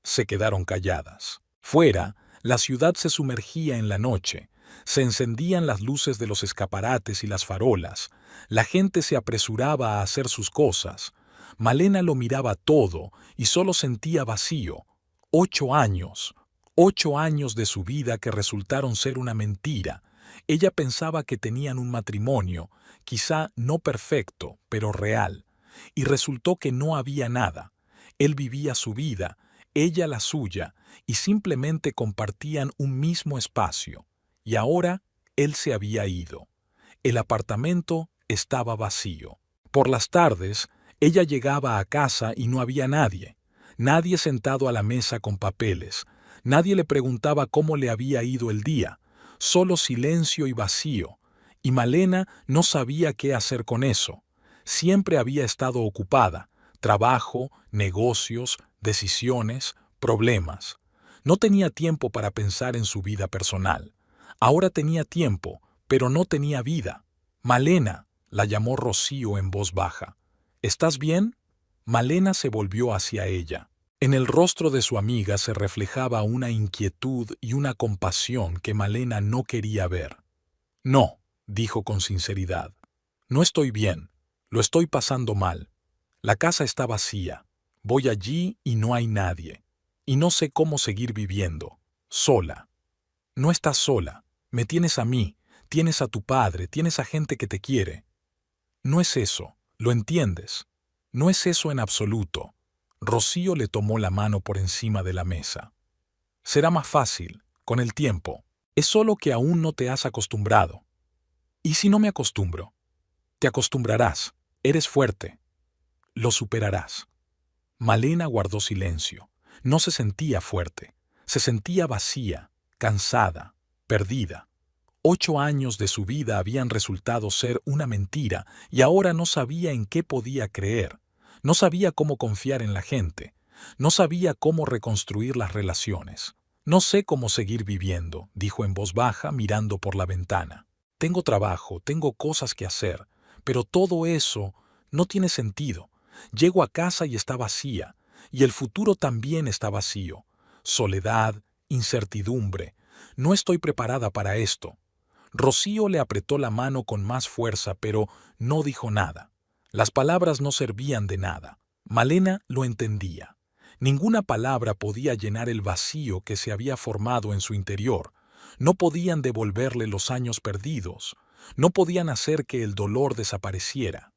Se quedaron calladas. Fuera, la ciudad se sumergía en la noche. Se encendían las luces de los escaparates y las farolas. La gente se apresuraba a hacer sus cosas. Malena lo miraba todo y solo sentía vacío. 8 años. 8 años de su vida que resultaron ser una mentira. Ella pensaba que tenían un matrimonio, quizá no perfecto, pero real. Y resultó que no había nada. Él vivía su vida, ella la suya, y simplemente compartían un mismo espacio. Y ahora él se había ido. El apartamento estaba vacío. Por las tardes, ella llegaba a casa y no había nadie. Nadie sentado a la mesa con papeles. Nadie le preguntaba cómo le había ido el día. Solo silencio y vacío. Y Malena no sabía qué hacer con eso. Siempre había estado ocupada. Trabajo, negocios, decisiones, problemas. No tenía tiempo para pensar en su vida personal. Ahora tenía tiempo, pero no tenía vida. Malena, la llamó Rocío en voz baja. ¿Estás bien? Malena se volvió hacia ella. En el rostro de su amiga se reflejaba una inquietud y una compasión que Malena no quería ver. No, dijo con sinceridad. No estoy bien. Lo estoy pasando mal. La casa está vacía. Voy allí y no hay nadie. Y no sé cómo seguir viviendo. Sola. No estás sola. Me tienes a mí. Tienes a tu padre. Tienes a gente que te quiere. No es eso. ¿Lo entiendes? No es eso en absoluto. Rocío le tomó la mano por encima de la mesa. Será más fácil, con el tiempo. Es solo que aún no te has acostumbrado. ¿Y si no me acostumbro? Te acostumbrarás. Eres fuerte. Lo superarás. Malena guardó silencio. No se sentía fuerte. Se sentía vacía, cansada, perdida. 8 años de su vida habían resultado ser una mentira y ahora no sabía en qué podía creer. No sabía cómo confiar en la gente. No sabía cómo reconstruir las relaciones. No sé cómo seguir viviendo, dijo en voz baja mirando por la ventana. Tengo trabajo, tengo cosas que hacer, pero todo eso no tiene sentido. Llego a casa y está vacía, y el futuro también está vacío. Soledad, incertidumbre. No estoy preparada para esto. Rocío le apretó la mano con más fuerza, pero no dijo nada. Las palabras no servían de nada. Malena lo entendía. Ninguna palabra podía llenar el vacío que se había formado en su interior. No podían devolverle los años perdidos. No podían hacer que el dolor desapareciera.